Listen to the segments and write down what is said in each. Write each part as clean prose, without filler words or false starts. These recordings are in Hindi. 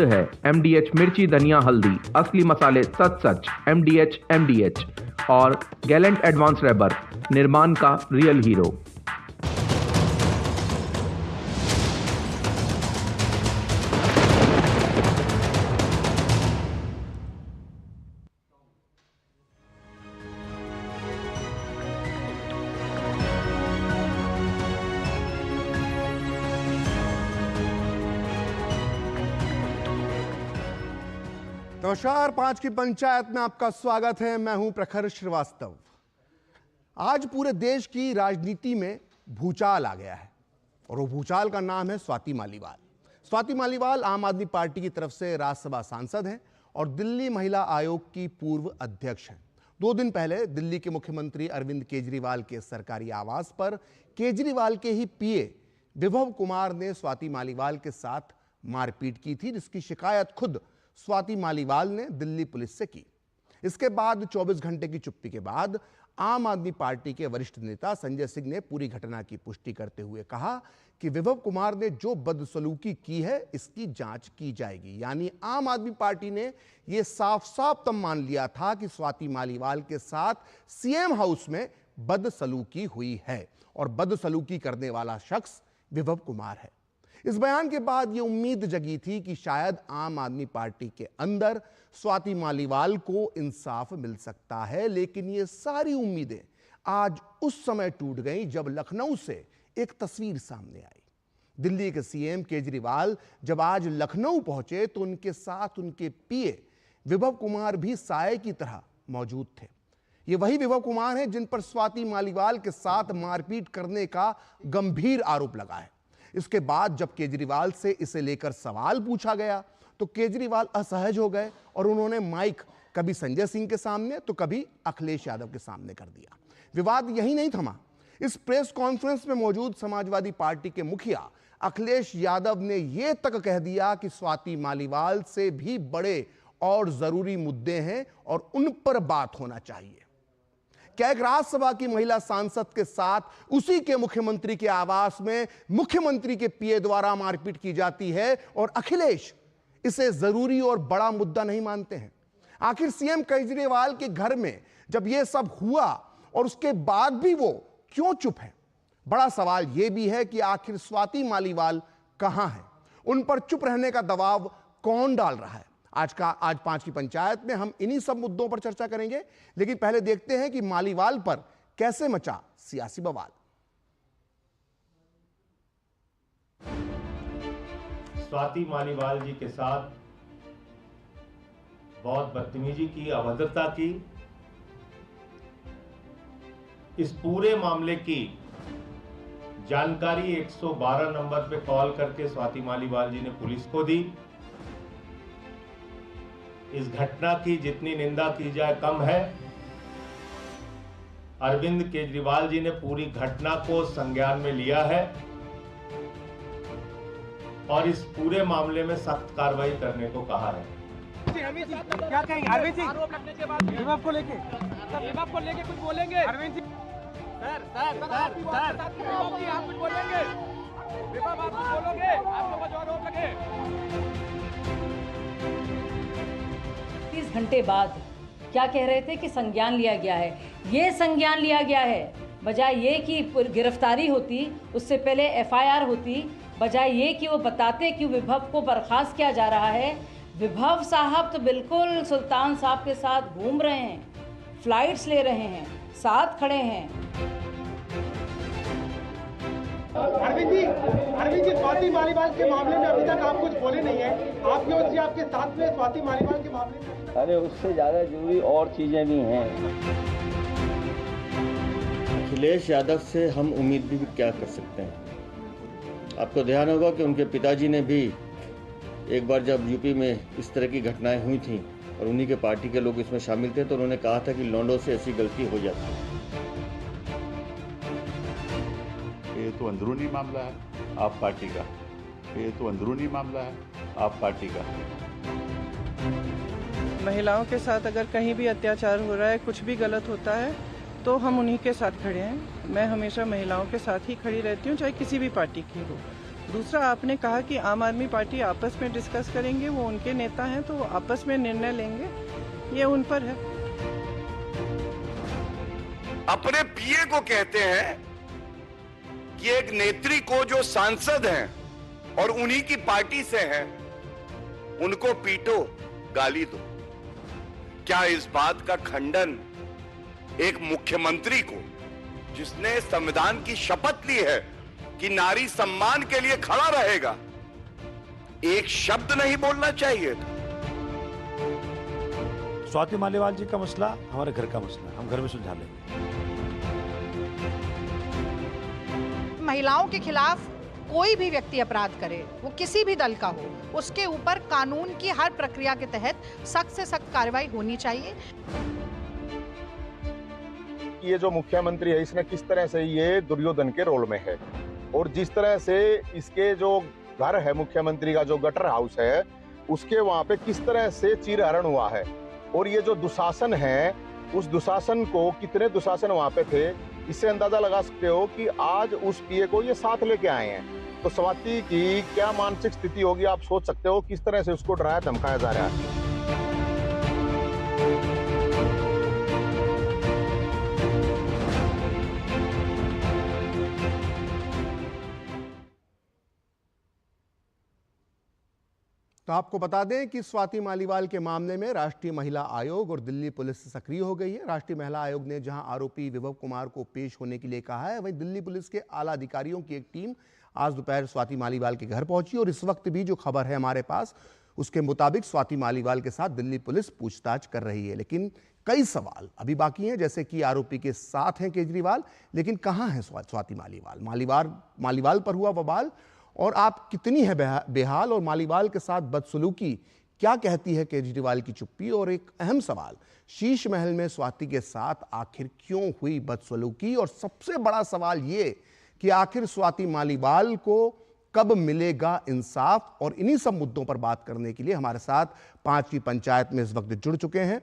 है MDH मिर्ची धनिया हल्दी, असली मसाले सच सच MDH और गैलेंट एडवांस रबर, निर्माण का रियल हीरो। नमस्कार, 5 की पंचायत में आपका स्वागत है। मैं हूं प्रखर श्रीवास्तव। आज पूरे देश की राजनीति में भूचाल आ गया है और वो भूचाल का नाम है स्वाति मालीवाल। स्वाति मालीवाल आम आदमी पार्टी की तरफ से राज्यसभा सांसद हैं और दिल्ली महिला आयोग की पूर्व अध्यक्ष हैं। 2 दिन पहले दिल्ली के मुख्यमंत्री अरविंद केजरीवाल के सरकारी आवास पर केजरीवाल के ही पीए विभव कुमार ने स्वाति मालीवाल के साथ मारपीट की थी, जिसकी शिकायत खुद स्वाति मालीवाल ने दिल्ली पुलिस से की। इसके बाद 24 घंटे की चुप्पी के बाद आम आदमी पार्टी के वरिष्ठ नेता संजय सिंह ने पूरी घटना की पुष्टि करते हुए कहा कि विभव कुमार ने जो बदसलूकी की है इसकी जांच की जाएगी। यानी आम आदमी पार्टी ने यह साफ साफ तब मान लिया था कि स्वाति मालीवाल के साथ सीएम हाउस में बदसलूकी हुई है और बदसलूकी करने वाला शख्स विभव कुमार है। इस बयान के बाद यह उम्मीद जगी थी कि शायद आम आदमी पार्टी के अंदर स्वाति मालीवाल को इंसाफ मिल सकता है, लेकिन ये सारी उम्मीदें आज उस समय टूट गईं जब लखनऊ से एक तस्वीर सामने आई। दिल्ली के सीएम केजरीवाल जब आज लखनऊ पहुंचे तो उनके साथ उनके पीए विभव कुमार भी साये की तरह मौजूद थे। ये वही विभव कुमार हैं जिन पर स्वाति मालीवाल के साथ मारपीट करने का गंभीर आरोप लगा है। इसके बाद जब केजरीवाल से इसे लेकर सवाल पूछा गया तो केजरीवाल असहज हो गए और उन्होंने माइक कभी संजय सिंह के सामने तो कभी अखिलेश यादव के सामने कर दिया। विवाद यही नहीं थमा। इस प्रेस कॉन्फ्रेंस में मौजूद समाजवादी पार्टी के मुखिया अखिलेश यादव ने यह तक कह दिया कि स्वाति मालीवाल से भी बड़े और जरूरी मुद्दे हैं और उन पर बात होना चाहिए। क्या एक राज्यसभा की महिला सांसद के साथ उसी के मुख्यमंत्री के आवास में मुख्यमंत्री के पीए द्वारा मारपीट की जाती है और अखिलेश इसे जरूरी और बड़ा मुद्दा नहीं मानते हैं? आखिर सीएम केजरीवाल के घर में जब यह सब हुआ और उसके बाद भी वो क्यों चुप है? बड़ा सवाल यह भी है कि आखिर स्वाति मालीवाल कहां है? उन पर चुप रहने का दबाव कौन डाल रहा है? आज 5 की पंचायत में हम इन्हीं सब मुद्दों पर चर्चा करेंगे, लेकिन पहले देखते हैं कि मालीवाल पर कैसे मचा सियासी बवाल। स्वाति मालीवाल जी के साथ बहुत बदतमीजी की, अभद्रता की। इस पूरे मामले की जानकारी 112 नंबर पे कॉल करके स्वाति मालीवाल जी ने पुलिस को दी। इस घटना की जितनी निंदा की जाए कम है। अरविंद केजरीवाल जी ने पूरी घटना को संज्ञान में लिया है और इस पूरे मामले में सख्त कार्रवाई करने को कहा है। क्या कहेंगे अरविंद जी? आरोप लगने के बाद विभव को लेके कुछ बोलेंगे? अरविंद जी सर विभव जी आप कुछ बोलेंगे? विभव आप कुछ बोलोगे? आपके जो आरोप लगे 30 घंटे बाद क्या कह रहे थे कि संज्ञान लिया गया है। ये संज्ञान लिया गया है, बजाय ये कि गिरफ्तारी होती, उससे पहले FIR होती, बजाय ये कि वो बताते कि विभव को बर्खास्त किया जा रहा है। विभव साहब तो बिल्कुल सुल्तान साहब के साथ घूम रहे हैं, फ्लाइट्स ले रहे हैं, साथ खड़े हैं। अरविंद जी स्वाति मालीवाल के मामले में अभी तक आप कुछ बोले नहीं है। आपके साथ में स्वाति मालीवाल के मामले में अरे उससे ज्यादा जरूरी और चीजें भी हैं। अखिलेश यादव से हम उम्मीद भी क्या कर सकते हैं? आपको ध्यान होगा कि उनके पिताजी ने भी एक बार जब यूपी में इस तरह की घटनाएं हुई थी और उन्हीं के पार्टी के लोग इसमें शामिल थे तो उन्होंने कहा था कि लौंडों से ऐसी गलती हो जाती है। ये तो अंदरूनी मामला है आप पार्टी का, ये तो अंदरूनी मामला है आप पार्टी का। महिलाओं के साथ अगर कहीं भी अत्याचार हो रहा है, कुछ भी गलत होता है तो हम उन्हीं के साथ खड़े हैं। मैं हमेशा महिलाओं के साथ ही खड़ी रहती हूँ, चाहे किसी भी पार्टी की हो। दूसरा, आपने कहा कि आम आदमी पार्टी आपस में डिस्कस करेंगे, वो उनके नेता हैं तो वो आपस में निर्णय लेंगे, ये उन पर है। अपने पीए को कहते हैं कि एक नेत्री को जो सांसद हैं और उन्हीं की पार्टी से हैं, उनको पीटो, गाली दो। क्या इस बात का खंडन एक मुख्यमंत्री को, जिसने संविधान की शपथ ली है कि नारी सम्मान के लिए खड़ा रहेगा, एक शब्द नहीं बोलना चाहिए था? स्वाति मालीवाल जी का मसला हमारे घर का मसला, हम घर में सुलझा लेंगे। महिलाओं के खिलाफ कोई भी व्यक्ति अपराध करे, वो किसी भी दल का हो, उसके ऊपर कानून की हर प्रक्रिया के तहत सख्त से सख्त कार्रवाई होनी चाहिए। ये जो मुख्यमंत्री है, इसने किस तरह से ये दुर्योधन के रोल में है, और जिस तरह से इसके जो घर है मुख्यमंत्री का, जो गटर हाउस है, उसके वहां पे किस तरह से चीरहरण हुआ है, और ये जो दुशासन है, उस दुशासन को, कितने दुशासन वहां पे थे, इससे अंदाजा लगा सकते हो कि आज उस पीए को ये साथ लेके आए हैं। तो स्वाति की क्या मानसिक स्थिति होगी, आप सोच सकते हो किस तरह से उसको डराया धमकाया जा रहा है। तो आपको बता दें कि स्वाति मालीवाल के मामले में राष्ट्रीय महिला आयोग और दिल्ली पुलिस सक्रिय हो गई है। राष्ट्रीय महिला आयोग ने जहां आरोपी विभव कुमार को पेश होने के लिए कहा है, वहीं दिल्ली पुलिस के आला अधिकारियों की एक टीम आज दोपहर स्वाति मालीवाल के घर पहुंची, और इस वक्त भी जो खबर है हमारे पास, उसके मुताबिक स्वाति मालीवाल के साथ दिल्ली पुलिस पूछताछ कर रही है। लेकिन कई सवाल अभी बाकी हैं, जैसे कि आरोपी के साथ हैं केजरीवाल, लेकिन कहाँ है स्वाति मालीवाल पर हुआ बवाल, और आप कितनी है बेहाल, और मालीवाल के साथ बदसलूकी क्या कहती है केजरीवाल की चुप्पी, और एक अहम सवाल, शीश महल में स्वाति के साथ आखिर क्यों हुई बदसलूकी, और सबसे बड़ा सवाल ये कि आखिर स्वाति मालीवाल को कब मिलेगा इंसाफ। और इन्हीं सब मुद्दों पर बात करने के लिए हमारे साथ 5 की पंचायत में इस वक्त जुड़ चुके हैं।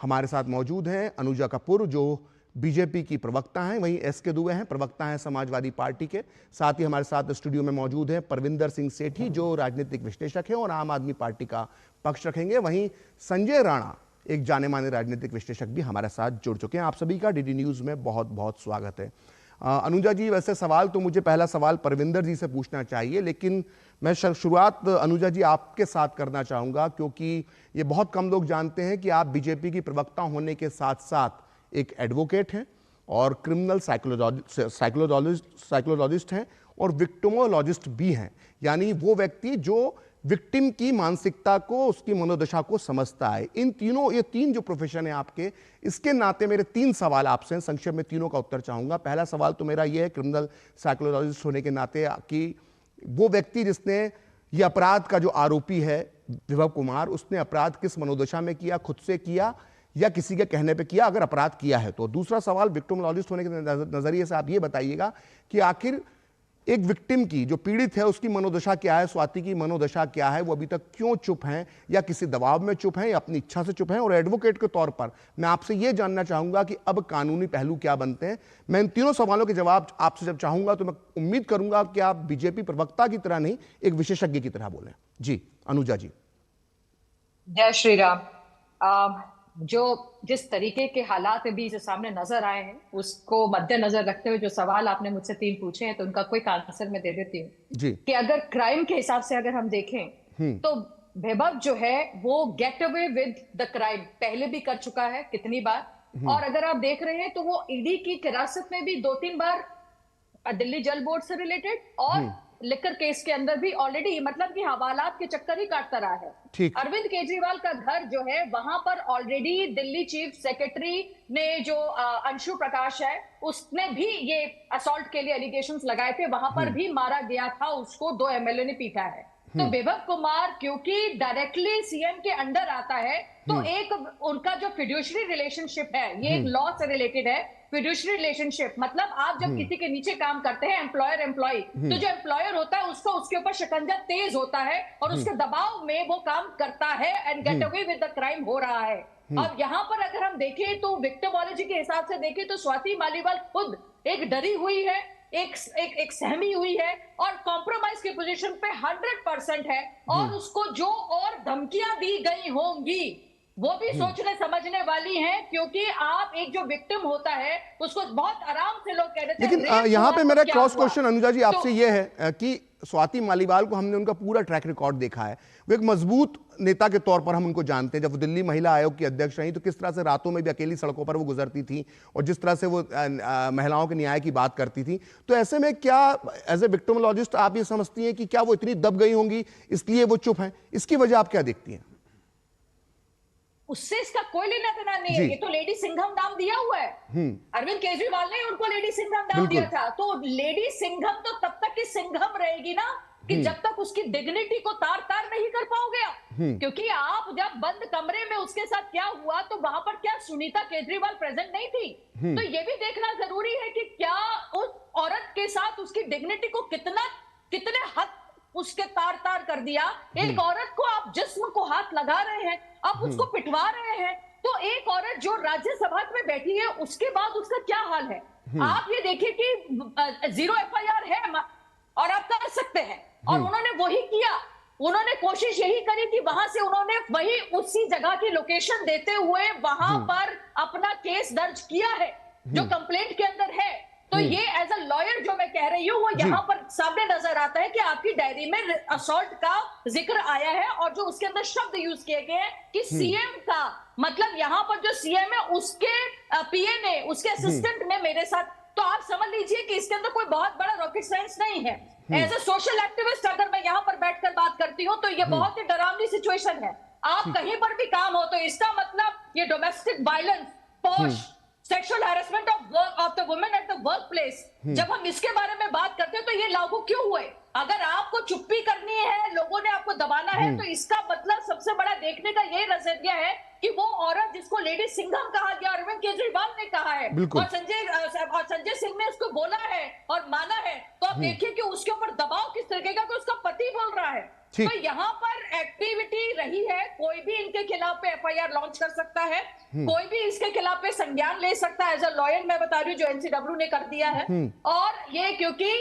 हमारे साथ मौजूद हैं अनुजा कपूर, जो बीजेपी की प्रवक्ता हैं, वहीं एसके दुबे हैं, प्रवक्ता हैं समाजवादी पार्टी के। साथ ही हमारे साथ स्टूडियो में मौजूद हैं परविंदर सिंह सेठी, जो राजनीतिक विश्लेषक हैं और आम आदमी पार्टी का पक्ष रखेंगे। वहीं संजय राणा, एक जाने माने राजनीतिक विश्लेषक, भी हमारे साथ जुड़ चुके हैं। आप सभी का डीडी न्यूज़ में बहुत बहुत स्वागत है। अनुजा जी, वैसे सवाल तो मुझे पहला सवाल परविंदर जी से पूछना चाहिए, लेकिन मैं शुरुआत अनुजा जी आपके साथ करना चाहूँगा, क्योंकि ये बहुत कम लोग जानते हैं कि आप बीजेपी की प्रवक्ता होने के साथ साथ एक एडवोकेट हैं और क्रिमिनल साइकोलॉजिस्ट हैं और विक्टिमोलॉजिस्ट भी हैं, यानी वो व्यक्ति जो विक्टिम की मानसिकता को, उसकी मनोदशा को समझता है। ये तीन जो प्रोफेशन है आपके, इसके नाते मेरे 3 सवाल आपसे हैं, संक्षेप में तीनों का उत्तर चाहूंगा। पहला सवाल तो मेरा ये है, क्रिमिनल साइकोलॉजिस्ट होने के नाते, कि वो व्यक्ति जिसने ये अपराध का जो आरोपी है विभव कुमार, उसने अपराध किस मनोदशा में किया, खुद से किया या किसी के कहने पे किया, अगर अपराध किया है तो। दूसरा सवाल, विक्टिमोलॉजिस्ट होने के नजरिए से आप ये बताइएगा कि आखिर एक विक्टिम की, जो पीड़ित है, उसकी मनोदशा क्या है, स्वाति की मनोदशा क्या है, वो अभी तक क्यों चुप हैं, या किसी दबाव में चुप हैं, या अपनी इच्छा से चुप हैं। और एडवोकेट के तौर पर मैं आपसे ये जानना चाहूंगा कि अब कानूनी पहलू क्या बनते हैं। मैं इन तीनों सवालों के जवाब आपसे जब चाहूंगा तो मैं उम्मीद करूंगा कि आप बीजेपी प्रवक्ता की तरह नहीं, एक विशेषज्ञ की तरह बोलें। जी अनुजा जी। जय श्री राम। जिस तरीके के हालात अभी जो सामने नजर आए हैं, उसको मद्देनजर रखते हुए जो सवाल आपने मुझसे 3 पूछे हैं, तो उनका क्विक आंसर मैं दे देती हूँ कि अगर क्राइम के हिसाब से अगर हम देखें तो विभव जो है वो get away with the crime पहले भी कर चुका है कितनी बार, और अगर आप देख रहे हैं तो वो ईडी की हिरासत में भी 2-3 बार दिल्ली जल बोर्ड से रिलेटेड और लिकर केस के अंदर भी ऑलरेडी, मतलब कि हवालात के चक्कर ही काटता रहा है। अरविंद केजरीवाल का घर जो है, वहां पर ऑलरेडी दिल्ली चीफ सेक्रेटरी ने, जो अंशु प्रकाश है, उसने भी ये असॉल्ट के लिए एलिगेशंस लगाए थे, वहां पर भी मारा गया था उसको, 2 एमएलए ने पीटा है। तो विभव कुमार क्योंकि डायरेक्टली सीएम के अंडर आता है, तो एक उनका जो फिड्यूशरी रिलेशनशिप है, ये एक लॉ से रिलेटेड है। फिड्यूशरी रिलेशनशिप मतलब आप जब किसी के नीचे काम करते हैं, एम्प्लॉयर एम्प्लॉय, तो जो एम्प्लॉयर होता है उसको, उसके ऊपर शिकंजा तेज होता है और उसके दबाव में वो काम करता है and get away with the crime हो रहा है। अब यहाँ पर अगर हम देखें तो विक्टिमोलॉजी के हिसाब से देखें तो स्वाति मालीवाल खुद एक डरी हुई है, एक सहमी हुई है और कॉम्प्रोमाइज की पोजीशन पे 100% है, और उसको जो और धमकियां दी गई होंगी वो भी सोचने समझने वाली हैं, क्योंकि आप एक जो विक्टिम होता है उसको बहुत आराम से लोग कह देते हैं। लेकिन यहाँ पे मेरा क्रॉस क्वेश्चन अनुजा जी आपसे ये है कि स्वाति मालीवाल को हमने उनका पूरा ट्रैक रिकॉर्ड देखा है, वो एक मजबूत नेता के तौर पर हम उनको जानते हैं। जब वो दिल्ली महिला आयोग की अध्यक्ष रही तो किस तरह से रातों में भी अकेली सड़कों पर वो गुजरती थी और जिस तरह से वो महिलाओं के न्याय की बात करती थी, तो ऐसे में क्या एज ए विक्टिमोलॉजिस्ट आप ये समझती हैं कि क्या वो इतनी दब गई होंगी इसलिए वो चुप हैं? इसकी वजह आप क्या देखती हैं? उससे इसका कोई लेना देना नहीं है, ये तो लेडी सिंघम नाम दिया हुआ है। अरविंद केजरीवाल ने उनको लेडी सिंघम नाम दिया था, तो लेडी सिंघम तो तब तक की सिंघम रहेगी ना कि जब तक उसकी डिग्निटी को तार तार नहीं कर पाओगे आप। क्योंकि आप जब बंद कमरे में उसके साथ क्या हुआ तो वहां पर क्या सुनीता केजरीवाल प्रेजेंट नहीं थी? तो ये भी देखना जरूरी है कि क्या उस औरत के साथ उसकी डिग्निटी को कितने हद उसके तार तार कर दिया। एक औरत को आप जिस्म को हाथ लगा रहे हैं, आप उसको पिटवा रहे हैं, तो एक औरत जो राज्यसभा में बैठी है उसके बाद उसका क्या हाल है? आप ये देखिए कि 0 FIR है और आप कर सकते हैं, और उन्होंने वही किया। उन्होंने कोशिश यही करी कि वहां से उन्होंने वही उसी जगह की लोकेशन देते हुए वहां पर अपना केस दर्ज किया है जो कंप्लेंट के अंदर है। तो ये एज अ लॉयर जो मैं कह रही हूँ वो यहाँ पर सामने नजर आता है कि आपकी डायरी में असॉल्ट का जिक्र आया है और जो उसके अंदर शब्द यूज किए गए हैं कि सीएम का मतलब यहाँ पर जो सीएम है उसके पीए ने, उसके असिस्टेंट ने मेरे साथ, तो आप समझ लीजिए कि इसके अंदर कोई बहुत बड़ा रॉकेट साइंस नहीं है। एज ए सोशल एक्टिविस्ट अगर मैं यहाँ पर बैठकर बात करती हूँ तो ये बहुत ही डरावनी सिचुएशन है। आप कहीं पर भी काम हो तो इसका मतलब ये डोमेस्टिक वायलेंस, पोश, sexual harassment of the women at the work place, जब हम इसके बारे में बात करते हैं तो ये लागू क्यों हुए? अगर आपको चुप्पी करनी है, लोगों ने आपको दबाना है, तो इसका मतलब सबसे बड़ा देखने का यही नजरिया है कि वो औरत जिसको लेडी सिंघम कहा गया, अरविंद केजरीवाल ने कहा है और संजय सिंह ने उसको बोला है और माना है, तो आप देखिए कि उसके ऊपर दबाव किस तरीके का, कि उसका पति बोल रहा है। तो यहाँ पर एक्टिविटी रही है, कोई भी इनके खिलाफ पे FIR लॉन्च कर सकता है, कोई भी इसके खिलाफ पे संज्ञान ले सकता है। एज अ लॉयर मैं बता रही हूँ जो NCW ने कर दिया है, और ये क्योंकि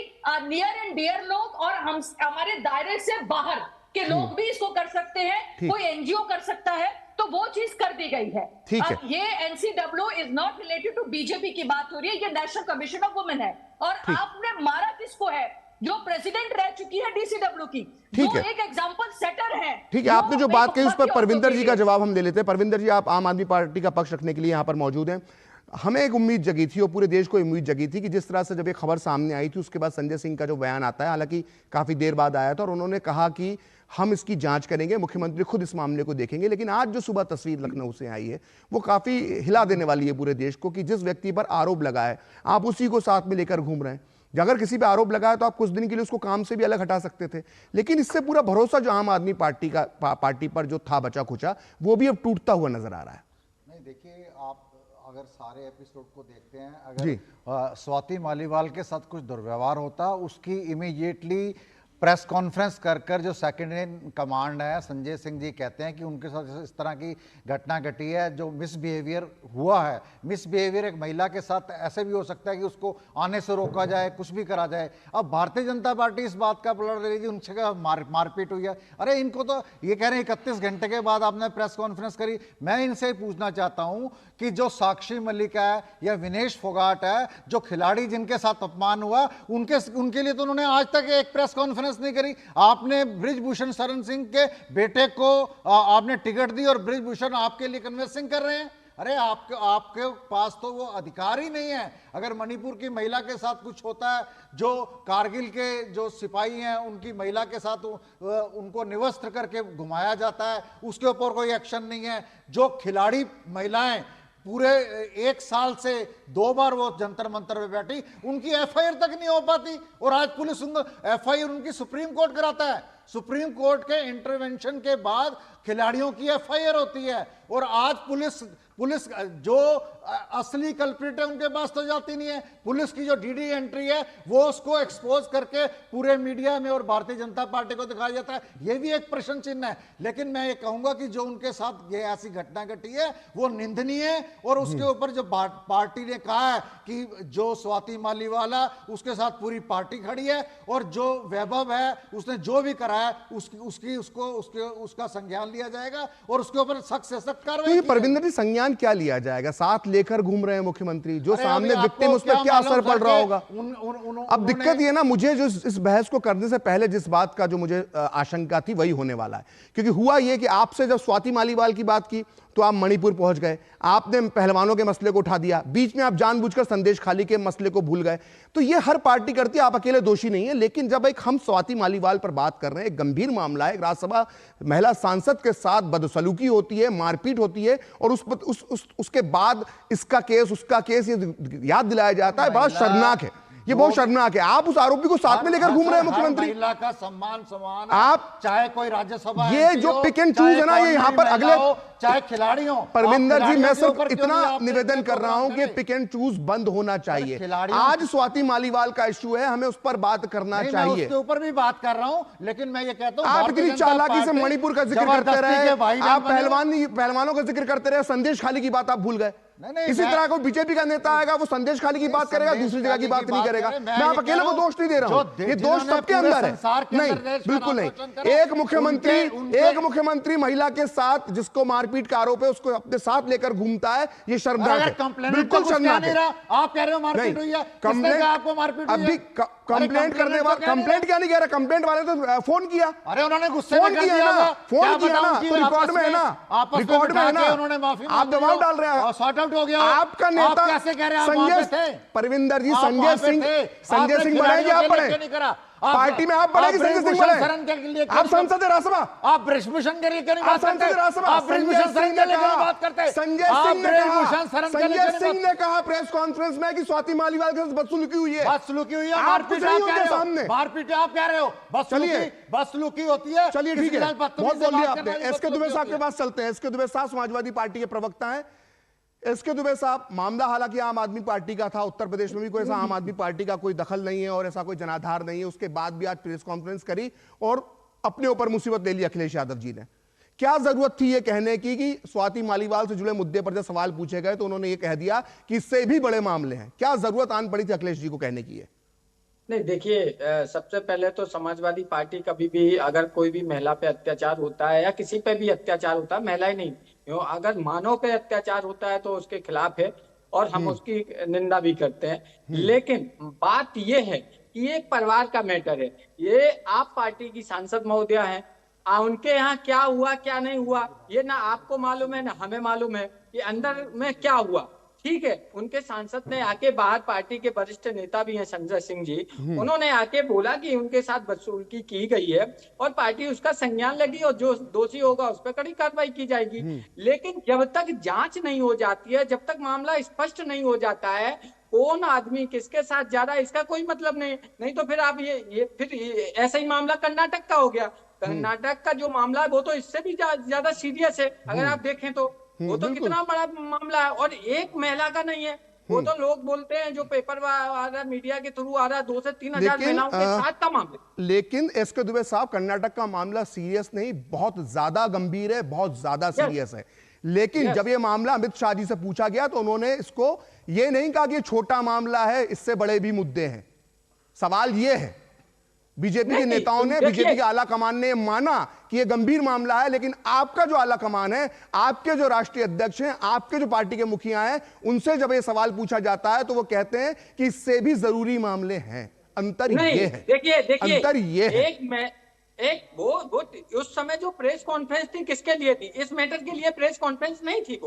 नियर एंड डियर लोग और हम हमारे दायरे से बाहर के लोग भी इसको कर सकते हैं, कोई NGO कर सकता है, तो वो चीज कर दी गई है। अब ये NCW is not related to BJP की बात हो रही है, ये नेशनल कमीशन ऑफ वुमेन है, और आपने मारा किसको है? जो प्रेसिडेंट रह चुकी है DCW की, जो एक एग्जांपल सेटर है। ठीक है, आपने जो बात कही उस पर परविंदर जी का जवाब हम ले लेते हैं। परविंदर जी, आप आम आदमी पार्टी का पक्ष रखने के लिए यहाँ पर मौजूद हैं। हमें एक उम्मीद जगी थी और पूरे देश को उम्मीद जगी थी कि जिस तरह से जब एक खबर सामने आई थी उसके बाद संजय सिंह का जो बयान आता है, हालांकि काफी देर बाद आया था, और उन्होंने कहा कि हम इसकी जांच करेंगे, मुख्यमंत्री खुद इस मामले को देखेंगे। लेकिन आज जो सुबह तस्वीर लखनऊ से आई है वो काफी हिला देने वाली है पूरे देश को, कि जिस व्यक्ति पर आरोप लगा है आप उसी को साथ में लेकर घूम रहे हैं। अगर किसी पे आरोप लगा है तो आप कुछ दिन के लिए उसको काम से भी अलग हटा सकते थे, लेकिन इससे पूरा भरोसा जो आम आदमी पार्टी पर जो था बचा खुचा, वो भी अब टूटता हुआ नजर आ रहा है। नहीं, देखिए, आप अगर सारे एपिसोड को देखते हैं, अगर स्वाति मालीवाल के साथ कुछ दुर्व्यवहार होता, उसकी इमीडिएटली प्रेस कॉन्फ्रेंस कर जो सेकंड इन कमांड है संजय सिंह जी कहते हैं कि उनके साथ इस तरह की घटना घटी है, जो मिसबिहेवियर हुआ है। मिसबिहेवियर एक महिला के साथ ऐसे भी हो सकता है कि उसको आने से रोका जाए, कुछ भी करा जाए। अब भारतीय जनता पार्टी इस बात का पलट ले रही थी, उनसे मारपीट हुई है। अरे इनको तो ये कह रहे हैं 31 घंटे के बाद आपने प्रेस कॉन्फ्रेंस करी। मैं इनसे पूछना चाहता हूं कि जो साक्षी मलिक है या विनेश फोगाट है, जो खिलाड़ी जिनके साथ अपमान हुआ, उनके लिए तो उन्होंने आज तक एक प्रेस कॉन्फ्रेंस नहीं करी। आपने बृजभूषण शरण सिंह के बेटे को आपने टिकट दी और बृजभूषण आपके लिए कन्विंसिंग कर रहे हैं। अरे आपके पास तो वो अधिकार ही नहीं है। अगर मणिपुर की महिला के साथ कुछ होता है, जो कारगिल के जो सिपाही हैं उनकी महिला के साथ उनको निवस्त्र करके घुमाया जाता है, उसके ऊपर कोई एक्शन नहीं है। जो खिलाड़ी महिलाएं पूरे 1 साल से 2 बार वो जंतर मंतर में बैठी, उनकी FIR तक नहीं हो पाती, और आज पुलिस FIR उनकी सुप्रीम कोर्ट कराता है। सुप्रीम कोर्ट के इंटरवेंशन के बाद खिलाड़ियों की एफआईआर होती है, और आज पुलिस जो असली कल्प्रिट है उनके पास तो जाती नहीं है। पुलिस की जो डीडी एंट्री है वो उसको एक्सपोज करके पूरे मीडिया में और भारतीय जनता पार्टी को दिखाया जाता है, ये भी एक प्रश्न चिन्ह है। लेकिन मैं ये कहूंगा कि जो उनके साथ ये ऐसी घटना घटी है वो निंदनीय है, और उसके ऊपर जो पार्टी ने कहा है कि जो स्वाति मालीवाला उसके साथ पूरी पार्टी खड़ी है, और जो वैभव है उसने जो भी करा है उसका संज्ञान लिया जाएगा और उसके ऊपर सख्त से सख्त कार्रवाई। परविंदर जी, संज्ञान क्या लिया जाएगा? साथ लेकर घूम रहे हैं मुख्यमंत्री, जो सामने विक्टिम उस पर क्या असर पड़ रहा होगा? अब दिक्कत ये ना, मुझे जो इस बहस को करने से पहले जिस बात का जो मुझे आशंका थी वही होने वाला है। क्योंकि हुआ ये कि आपसे जब स्वाति मालीवाल की बात की तो आप मणिपुर पहुंच गए, आपने पहलवानों के मसले को उठा दिया, बीच में आप जानबूझकर संदेश खाली के मसले को भूल गए। तो ये हर पार्टी करती है, आप अकेले दोषी नहीं है। लेकिन जब हम स्वाति मालीवाल पर बात कर रहे हैं, एक गंभीर मामला है, राज्यसभा महिला सांसद के साथ बदसलूकी होती है, मारपीट होती है, और उसके बाद इसका केस उसका केस ये याद दिलाया जाता है, बड़ा शर्मनाक है। ये बहुत शर्मनाक है। आप उस आरोपी को साथ में लेकर घूम रहे हैं मुख्यमंत्री। महिला का सम्मान समान, आप चाहे कोई राज्यसभा, ये जो पिक एंड चूज है ना, ये यहाँ पर अगले चाहे खिलाड़ी हो। परविंदर जी, मैं सिर्फ इतना निवेदन कर रहा हूं कि पिक एंड चूज बंद होना चाहिए। आज स्वाति मालीवाल का इश्यू है, हमें उस पर बात करना चाहिए। मैं उसके ऊपर भी बात कर रहा हूं, लेकिन मैं ये कहता हूं आप इतनी चालाकी से मणिपुर का जिक्र करते रहे, आप पहलवानों का जिक्र करते रहे, संदेश खाली की बात आप भूल गए। इसी तरह को बीजेपी का नेता आएगा, वो संदेश खाली की बात करेगा, दूसरी जगह की बात नहीं करेगा। मैं आप अकेले को दोष नहीं दे रहा हूं, ये दोष सबके अंदर है। नहीं, बिल्कुल नहीं। एक मुख्यमंत्री महिला के साथ जिसको मारपीट का आरोप है उसको अपने साथ लेकर घूमता है, ये शर्मनाक है, बिल्कुल शर्मनाक है। आप कह रहे हो मारपीट हुई है, किसने कहा आपको मारपीट हुई है? अभी कंप्लेंट करने वाले, कंप्लेंट क्या नहीं कह रहा, कंप्लेंट वाले तो फोन किया। अरे उन्होंने गुस्से में किया ना, फोन किया ना, तो रिकॉर्ड में है ना, रिकॉर्ड में है ना। उन्होंने माफी, आप दबाव डाल रहे हैं, सॉर्ट आउट हो गया। आपका नेता कैसे कह रहे हैं संजय, परविंदर जी, संजय सिंह बने, आप बने पार्टी में, आप बने कि संजय सिंह बने? आप संसद राज्यसभा, आप ब्रजभूषण के लिए क्यों नहीं बात करते? संजय सिंह ने कहा प्रेस कॉन्फ्रेंस में कि स्वाति मालीवाल के साथ बदसलूकी हुई है। बदसलूकी हुई है, मारपीट नहीं होती सामने, मारपीट आप कह रहे हो, बदसलूकी होती है। चलिए ठीक है, बहुत बोल लिया आपने। एसके दुबे साहब के पास चलते हैं। एसके दुबे साहब समाजवादी पार्टी के प्रवक्ता हैं। एसके दुबे साहब, मामला हालांकि आम आदमी पार्टी का था, उत्तर प्रदेश में भी कोई ऐसा आम आदमी पार्टी का कोई दखल नहीं है और ऐसा कोई जनाधार नहीं है, उसके बाद भी आज प्रेस कॉन्फ्रेंस करी और अपने ऊपर मुसीबत ले ली अखिलेश यादव जी ने। क्या जरूरत थी ये कहने की कि स्वाति मालीवाल से जुड़े मुद्दे पर जब सवाल पूछे गए तो उन्होंने ये कह दिया कि इससे भी बड़े मामले हैं? क्या जरूरत आन पड़ी थी अखिलेश जी को कहने की? है नहीं, देखिए, सबसे पहले तो समाजवादी पार्टी कभी भी अगर कोई भी महिला पे अत्याचार होता है या किसी पे भी अत्याचार होता है, महिला ही नहीं, अगर मानव पे अत्याचार होता है तो उसके खिलाफ है और हम उसकी निंदा भी करते हैं। लेकिन बात ये है कि ये एक परिवार का मैटर है। ये आप पार्टी की सांसद महोदया हैं, उनके यहाँ क्या हुआ क्या नहीं हुआ ये ना आपको मालूम है ना हमें मालूम है कि अंदर में क्या हुआ। ठीक है, उनके सांसद ने आके, बाहर पार्टी के वरिष्ठ नेता भी हैं संजय सिंह जी, उन्होंने आके बोला कि उनके साथ बदसलूकी की गई है और पार्टी उसका संज्ञान लेगी और जो दोषी होगा उस पर कड़ी कार्रवाई की जाएगी। लेकिन जब तक जांच नहीं हो जाती है, जब तक मामला स्पष्ट नहीं हो जाता है कौन आदमी किसके साथ जा रहा है, इसका कोई मतलब नहीं तो फिर आप फिर ऐसा ही मामला कर्नाटक का हो गया। कर्नाटक का जो मामला है वो तो इससे भी ज्यादा सीरियस है। अगर आप देखें तो वो तो कितना बड़ा मामला है और एक महिला का नहीं है। वो तो लोग बोलते हैं जो पेपर आ रहा, मीडिया के थ्रू आ रहा, 2 से 3 हजार महिलाओं के साथ का मामला। लेकिन एसके दुबे साहब, कर्नाटक का मामला सीरियस नहीं, बहुत ज्यादा गंभीर है, बहुत ज्यादा सीरियस है। लेकिन जब ये मामला अमित शाह जी से पूछा गया तो उन्होंने इसको ये नहीं कहा कि ये छोटा मामला है, इससे बड़े भी मुद्दे हैं। सवाल ये है, बीजेपी के नेताओं ने, बीजेपी के आला कमान ने माना कि यह गंभीर मामला है, लेकिन आपका जो आला कमान है, आपके जो राष्ट्रीय अध्यक्ष हैं, आपके जो पार्टी के मुखिया हैं, उनसे जब यह सवाल पूछा जाता है तो वो कहते हैं कि इससे भी जरूरी मामले हैं। अंतर ये है, देखिए अंतर ये है। वो उस समय जो प्रेस कॉन्फ्रेंस थी किसके लिए थी? इस मैटर के लिए प्रेस कॉन्फ्रेंस नहीं थी।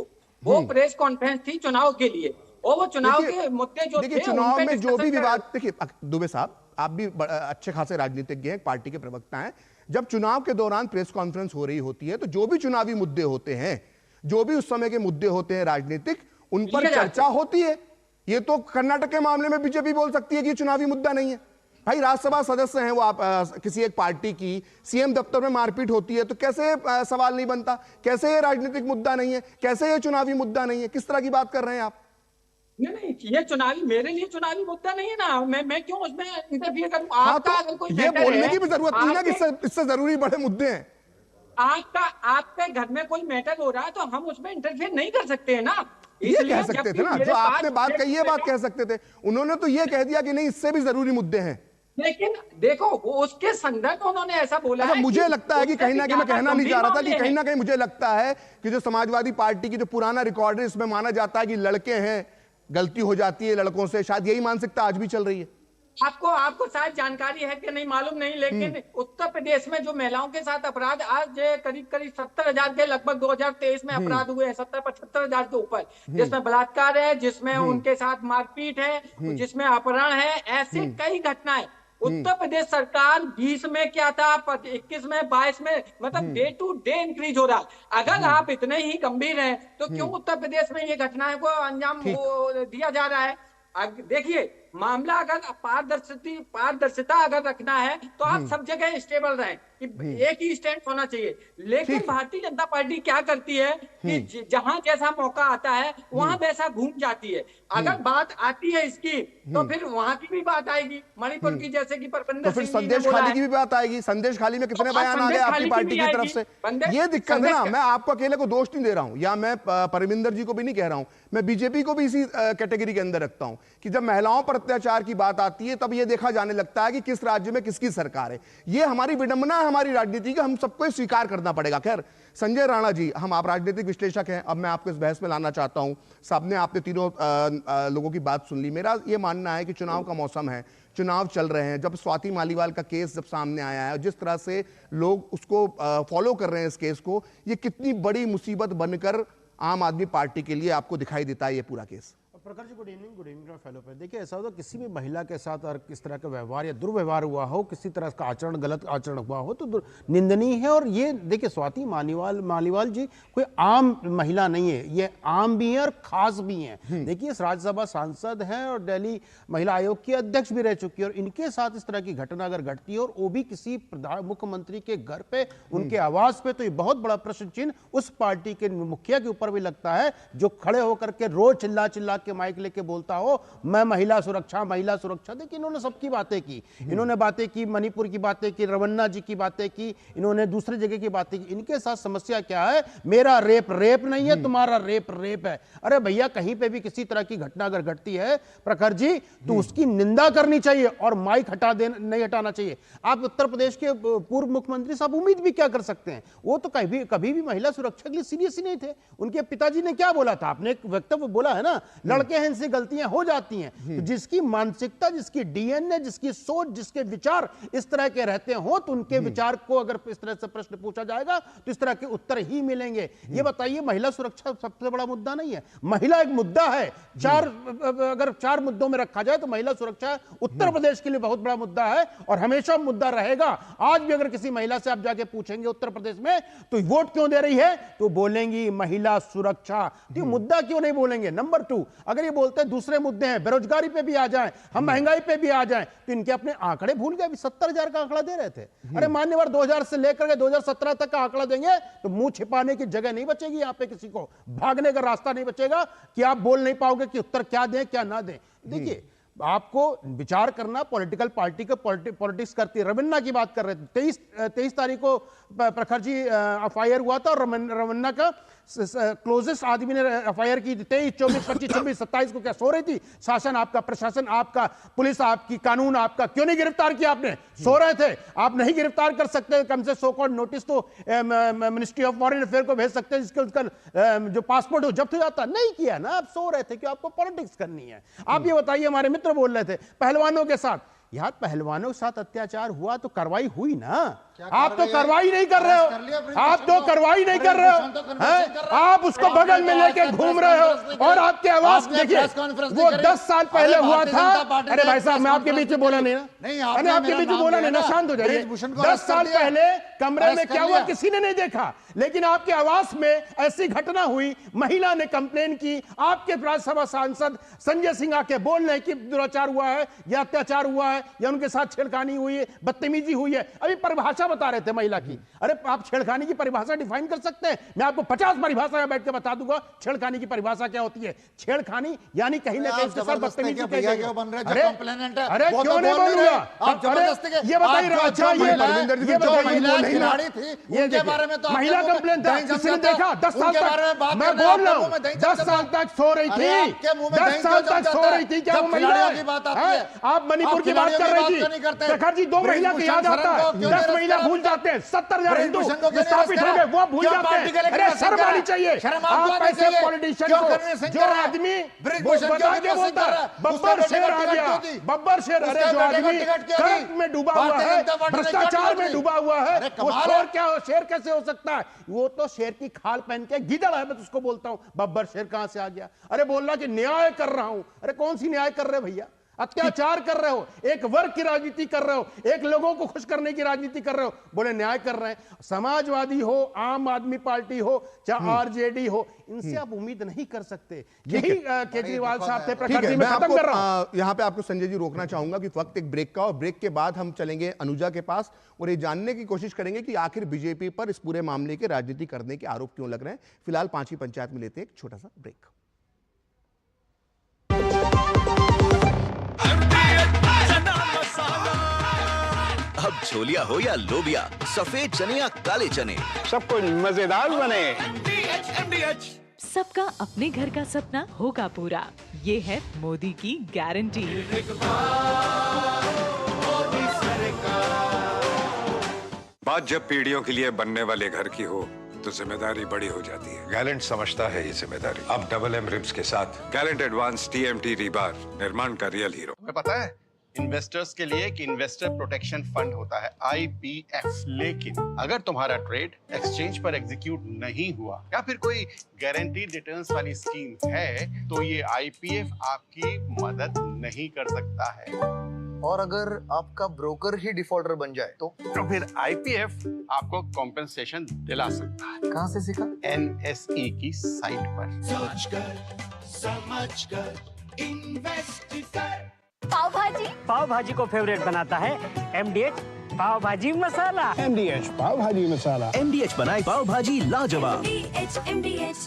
वो प्रेस कॉन्फ्रेंस थी चुनाव के लिए और वो चुनाव के मुद्दे जो थे, चुनाव में जो भी विवाद, देखिए दुबे साहब, आप भी अच्छे खासे राजनीतिज्ञ हैं, पार्टी के प्रवक्ता हैं। जब चुनाव के दौरान प्रेस कॉन्फ्रेंस हो रही होती है तो जो भी चुनावी मुद्दे होते हैं, जो भी उस समय के मुद्दे होते हैं राजनीतिक, उन पर चर्चा होती है। ये तो कर्नाटक के मामले में बीजेपी बोल सकती है कि चुनावी मुद्दा नहीं है, भाई राज्यसभा सदस्य हैं वो, आप किसी एक पार्टी की, सीएम दफ्तर में मारपीट होती है तो कैसे सवाल नहीं बनता? कैसे ये राजनीतिक मुद्दा नहीं है? कैसे ये चुनावी मुद्दा नहीं है? किस तरह की बात कर रहे हैं आप? नहीं, ये चुनावी, मेरे लिए चुनावी मुद्दा नहीं है ना, मैं क्यों उसमें इंटरफियर करूं? आपका अगर कोई ये बोलने की भी जरूरत नहीं ना कि इससे जरूरी बड़े मुद्दे हैं। आपके घर में कोई मैटर हो रहा है तो हम उसमें इंटरफेयर नहीं कर सकते हैं ना। ये कह सकते थे ना, जो आपने बात कही है बात कह सकते थे। उन्होंने तो ये कह दिया कि नहीं इससे भी जरूरी मुद्दे हैं। लेकिन देखो वो उसके संदर्भ में उन्होंने ऐसा बोला है। मुझे लगता है कि कहीं ना कहीं, मैं कहना नहीं चाह रहा था कि कहीं ना कहीं मुझे लगता है कि जो समाजवादी पार्टी की जो पुराना रिकॉर्ड है इसमें माना जाता है कि लड़के हैं, गलती हो जाती है लड़कों से, शायद यही मानसिकता आज भी चल रही है। आपको शायद जानकारी है कि नहीं मालूम नहीं, लेकिन उत्तर प्रदेश में जो महिलाओं के साथ अपराध आज करीब 70,000 के लगभग 2023 में अपराध हुए हैं, 70-75,000 के ऊपर, जिसमें बलात्कार है, जिसमें उनके साथ मारपीट है, जिसमें अपहरण है, ऐसे कई घटनाएं। उत्तर प्रदेश सरकार 20 में क्या था, 21 में, 22 में, मतलब डे टू डे इंक्रीज हो रहा है। अगर आप इतने ही गंभीर हैं तो क्यों उत्तर प्रदेश में ये घटनाएं को अंजाम दिया जा रहा है? देखिए, मामला अगर पारदर्शिता अगर रखना है तो आप सब जगह स्टेबल रहें, कि एक ही स्टैंड होना चाहिए। लेकिन भारतीय जनता पार्टी क्या करती है कि जहां जैसा मौका आता है वहां वैसा घूम जाती है। अगर बात आती है इसकी तो फिर वहां की भी बात आएगी, मणिपुर की, जैसे कि परमिंदर तो फिर संदेश खाली की भी बात आएगी। संदेश खाली में कितने बयान आ गए आपकी पार्टी की तरफ से? ये दिक्कत है ना। मैं आपको अकेले को दोष नहीं दे रहा हूं, या मैं परमिंदर जी को भी नहीं कह रहा हूं, मैं बीजेपी को भी इसी कैटेगरी के अंदर रखता हूं कि जब महिलाओं पर अत्याचार की बात आती है तब यह देखा जाने लगता है कि किस राज्य में किसकी सरकार है। यह हमारी विडंबना है हमारी राजनीति का, हम सबको स्वीकार करना पड़ेगा। खैर संजय राणा जी, हम आप राजनीतिक विश्लेषक हैं, अब मैं आपको इस बहस में लाना चाहता हूं। सामने आपने तीनों लोगों की बात सुन ली। मेरा यह मानना है कि चुनाव का मौसम है, चुनाव चल रहे हैं। जब स्वाति मालीवाल का केस जब सामने आया है, जिस तरह से लोग उसको फॉलो कर रहे हैं इस केस को, यह कितनी बड़ी मुसीबत बनकर आम आदमी पार्टी के लिए आपको दिखाई देता है ये पूरा केस? प्रखर जी गुड इवनिंग फेलो पे। देखिए ऐसा होता किसी भी महिला के साथ अगर किस तरह का व्यवहार या दुर्व्यवहार हुआ हो, किसी तरह का आचरण, गलत आचरण हुआ हो तो निंदनीय है। और ये देखिए स्वाति मालीवाल जी कोई आम महिला नहीं है, ये आम भी हैं और खास भी हैं। देखिए इस राज्यसभा सांसद हैं और दिल्ली महिला आयोग की अध्यक्ष भी रह चुकी है, और इनके साथ इस तरह की घटना अगर घटती है और वो भी किसी मुख्यमंत्री के घर पे, उनके आवास पे, तो ये बहुत बड़ा प्रश्न चिन्ह उस पार्टी के मुखिया के ऊपर भी लगता है, जो खड़े होकर के रोज चिल्ला के माइक लेके बोलता हो मैं महिला सुरक्षा। देखिए इन्होंने सबकी बातें की, इन्होंने बातें की, मणिपुर की बातें की, रवन्ना जी की बातें की, इन्होंने दूसरी जगह की बातें की। इनके साथ समस्या क्या है? मेरा रेप नहीं है, तुम्हारा रेप है। अरे भैया, कहीं पे भी किसी तरह की घटना अगर घटती है प्रखर जी, तो उसकी निंदा करनी चाहिए और माइक नहीं हटाना चाहिए। आप उत्तर प्रदेश के पूर्व मुख्यमंत्री साहब उम्मीद भी क्या कर सकते हैं? वो तो कभी भी महिला सुरक्षा के लिए सीरियस ही नहीं थे। उनके पिताजी ने क्या बोला था? आपने एक वक्तव्य बोला है ना, लड़के हैं, इनसे गलतियां हो जाती हैं। तो जिसकी मानसिकता, जिसकी डीएनए, जिसकी सोच, जिसके विचार इस तरह के रहते हो, तो उनके विचार को अगर इस तरह से प्रश्न पूछा जाएगा तो इस तरह के उत्तर ही मिलेंगे। ये बताइए, महिला सुरक्षा सबसे बड़ा मुद्दा नहीं है। महिला एक मुद्दा है, अगर चार मुद्दों में रखा जाए तो महिला सुरक्षा उत्तर प्रदेश के लिए बहुत बड़ा मुद्दा है और हमेशा मुद्दा रहेगा। आज भी अगर किसी महिला से आप जाके पूछेंगे उत्तर प्रदेश में तो वोट क्यों दे रही है, तो बोलेंगी महिला सुरक्षा। तो मुद्दा क्यों नहीं बोलेंगे? नंबर 2, अगर ये बोलते हैं दूसरे मुद्दे हैं, बेरोजगारी पे भी आ जाएं, हम महंगाई पे भी आ जाएं, तो इनके अपने आंकड़े भूल गए। 70,000 का आंकड़ा दे रहे थे। अरे मान्यवर 2000 से लेकर के 2017 तक का आंकड़ा देंगे तो मुंह छिपाने की जगह नहीं बचेगी, यहाँ पे किसी को भागने का रास्ता नहीं बचेगा कि आप बोल नहीं पाओगे कि उत्तर क्या दें क्या ना दें। देखिए आपको विचार करना, पॉलिटिकल पार्टी को पॉलिटिक्स करती है। रवन्ना की बात कर रहे थे, 23 तारीख को प्रखर जी एफआईआर हुआ था और रवन्ना का क्लोजेस्ट आदमी ने एफआईआर की 23, 24, 25, 26, 27 को क्या सो रही थी? शासन आपका, प्रशासन आपका, पुलिस आपकी, कानून आपका, क्यों नहीं गिरफ्तार किया आपने? सो रहे थे। आप नहीं गिरफ्तार कर सकते, कम से सो कॉल्ड नोटिस तो मिनिस्ट्री ऑफ फॉरेन अफेयर को भेज सकते हैं, जिसके उसका जो पासपोर्ट हो जब्त हो जाता। नहीं किया ना, आप सो रहे थे कि आपको पॉलिटिक्स करनी है। आप ये बताइए, हमारे मित्र बोल रहे थे पहलवानों के साथ, यार पहलवानों के साथ अत्याचार हुआ तो कार्रवाई हुई ना, आप तो कार्रवाई नहीं कर रहे हो, आप तो कार्रवाई नहीं कर रहे हो, आप उसको बगल में लेके घूम रहे हो और आपकी आवाज देखिए, वो 10 साल पहले हुआ था। अरे भाई साहब, मैं आपके बीच में बोला नहीं ना, मैंने आपके बीच में बोला नहीं ना, शांत हो जाइए। 10 साल पहले कमरे में क्या हुआ किसी ने नहीं देखा, लेकिन आपके आवास में ऐसी घटना हुई, महिला ने कंप्लेन की, आपके राज्यसभा सांसद संजय सिंह आके बोल रहे कि दुराचार हुआ है या अत्याचार हुआ है या उनके साथ छेड़खानी हुई है, बदतमीजी हुई है। अभी परिभाषा बता रहे थे महिला की। अरे आप छेड़खानी की परिभाषा डिफाइन कर सकते हैं? मैं आपको 50 परिभाषा में बैठ के बता दूंगा छेड़खानी की परिभाषा क्या होती है। छेड़खानी यानी कहीं ना कहीं उसके साथ बत्तमीजी। अरे क्यों नहीं बोलूंगा? ये बताइए, अच्छा ये महिला कंप्लेन था, किसी ने देखा? 10 साल तक मैं बोल रहा हूँ, 10 साल तक सो रही थी, 10 साल तक सो रही थी। क्या वो महिला है? आप मणिपुर की बात कर रही थी, प्रखर जी 2 महिला को याद आता है, 10 महिला भूल जाते हैं, 70,000 हिंदू स्थापित हो गए वो भूल जाते हैं। अरे शर्म आनी चाहिए आप ऐसे पॉलिटिशियन को, जो आदमी बता के बोलता है बब्बर शेर आ गया, बब्बर शेर। अरे जो आदमी कर्क में डूबा हुआ है, भ्रष्टाचार में डूबा हुआ है, वो शेर कैसे हो सकता है? वो तो शेर की खाल पहन के गीदड़ है, मैं उसको बोलता हूं बब्बर शेर कहां से आ गया? अरे बोल रहा कि न्याय कर रहा हूं। अरे कौन सी न्याय कर रहे भैया? अत्याचार कर रहे हो, एक वर्ग की राजनीति कर रहे हो, एक लोगों को खुश करने की राजनीति कर रहे हो, बोले न्याय कर रहे हैं। समाजवादी हो, आम आदमी पार्टी हो, चाहे आरजेडी हो, इनसे आप उम्मीद नहीं कर सकते। यही केजरीवाल साहब थे। प्रखर जी, मैं खत्म कर रहा हूं। यहां पे आपको संजय जी रोकना चाहूंगा कि वक्त एक ब्रेक का, और ब्रेक के बाद हम चलेंगे अनुजा के पास और ये जानने की कोशिश करेंगे कि आखिर बीजेपी पर इस पूरे मामले के राजनीति करने के आरोप क्यों लग रहे हैं। फिलहाल 5वीं पंचायत में लेते हैं एक छोटा सा ब्रेक। अब छोलिया हो या लोबिया, सफेद चने या काले चने, सब कुछ मजेदार बने। सबका अपने घर का सपना होगा पूरा, ये है मोदी की गारंटी। बात जब पीढ़ियों के लिए बनने वाले घर की हो तो जिम्मेदारी बड़ी हो जाती है। गैलेंट समझता है ये जिम्मेदारी। अब डबल एम रिब्स के साथ गैलेंट एडवांस TMT रीबार, निर्माण का रियल हीरो। तुम्हें पता है इन्वेस्टर्स के लिए एक इन्वेस्टर प्रोटेक्शन फंड होता है, IPF। लेकिन अगर तुम्हारा ट्रेड एक्सचेंज पर एग्जीक्यूट नहीं हुआ या फिर कोई गारंटीड रिटर्न्स वाली स्कीम है, तो ये IPF आपकी मदद नहीं कर सकता है। और अगर आपका ब्रोकर ही डिफॉल्टर बन जाए तो फिर IPF आपको कॉम्पेंसेशन दिला सकता है। कहां से सीखा? NSE की साइट पर। समझ कर इन्वेस्ट कर। पाव भाजी को फेवरेट बनाता है MDH पाव भाजी मसाला। MDH पाव भाजी मसाला। MDH बनाए पाव भाजी लाजवाब। MDH।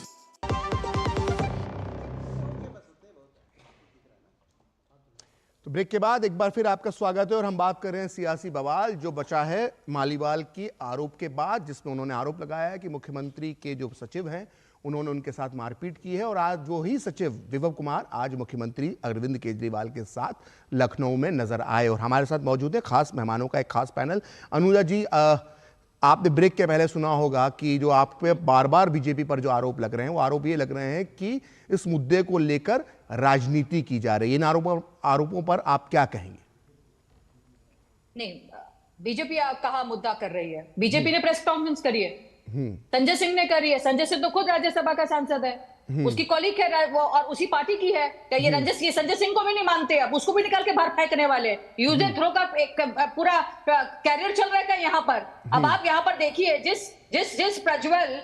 तो ब्रेक के बाद एक बार फिर आपका स्वागत है और हम बात कर रहे हैं सियासी बवाल जो बचा है मालीवाल की आरोप के बाद, जिसमें उन्होंने आरोप लगाया है कि मुख्यमंत्री के जो सचिव हैं उन्होंने उनके साथ मारपीट की है। और आज वो ही सचिव विभव कुमार आज मुख्यमंत्री अरविंद केजरीवाल के साथ लखनऊ में नजर आए और हमारे साथ मौजूद है खास मेहमानों का एक खास पैनल। अनुजा जी, आपने ब्रेक के पहले सुना होगा कि जो आप पे बार बार बीजेपी पर जो आरोप लग रहे हैं वो आरोप ये लग रहे हैं कि इस मुद्दे को लेकर राजनीति की जा रही है। इन आरोपों पर आप क्या कहेंगे? नहीं, बीजेपी कहाँ मुद्दा कर रही है? बीजेपी ने प्रेस कॉन्फ्रेंस करी है, संजय सिंह ने करी है। संजय सिंह तो खुद राज्यसभा का सांसद है, उसकी कॉलीग है वो और उसी पार्टी की है। क्या ये संजय सिंह को भी नहीं मानते? अब उसको भी निकाल के बाहर फेंकने वाले। यूज एंड थ्रो का एक पूरा कैरियर चल रहा है यहाँ पर। अब आप यहाँ पर देखिए, जिस प्रज्वल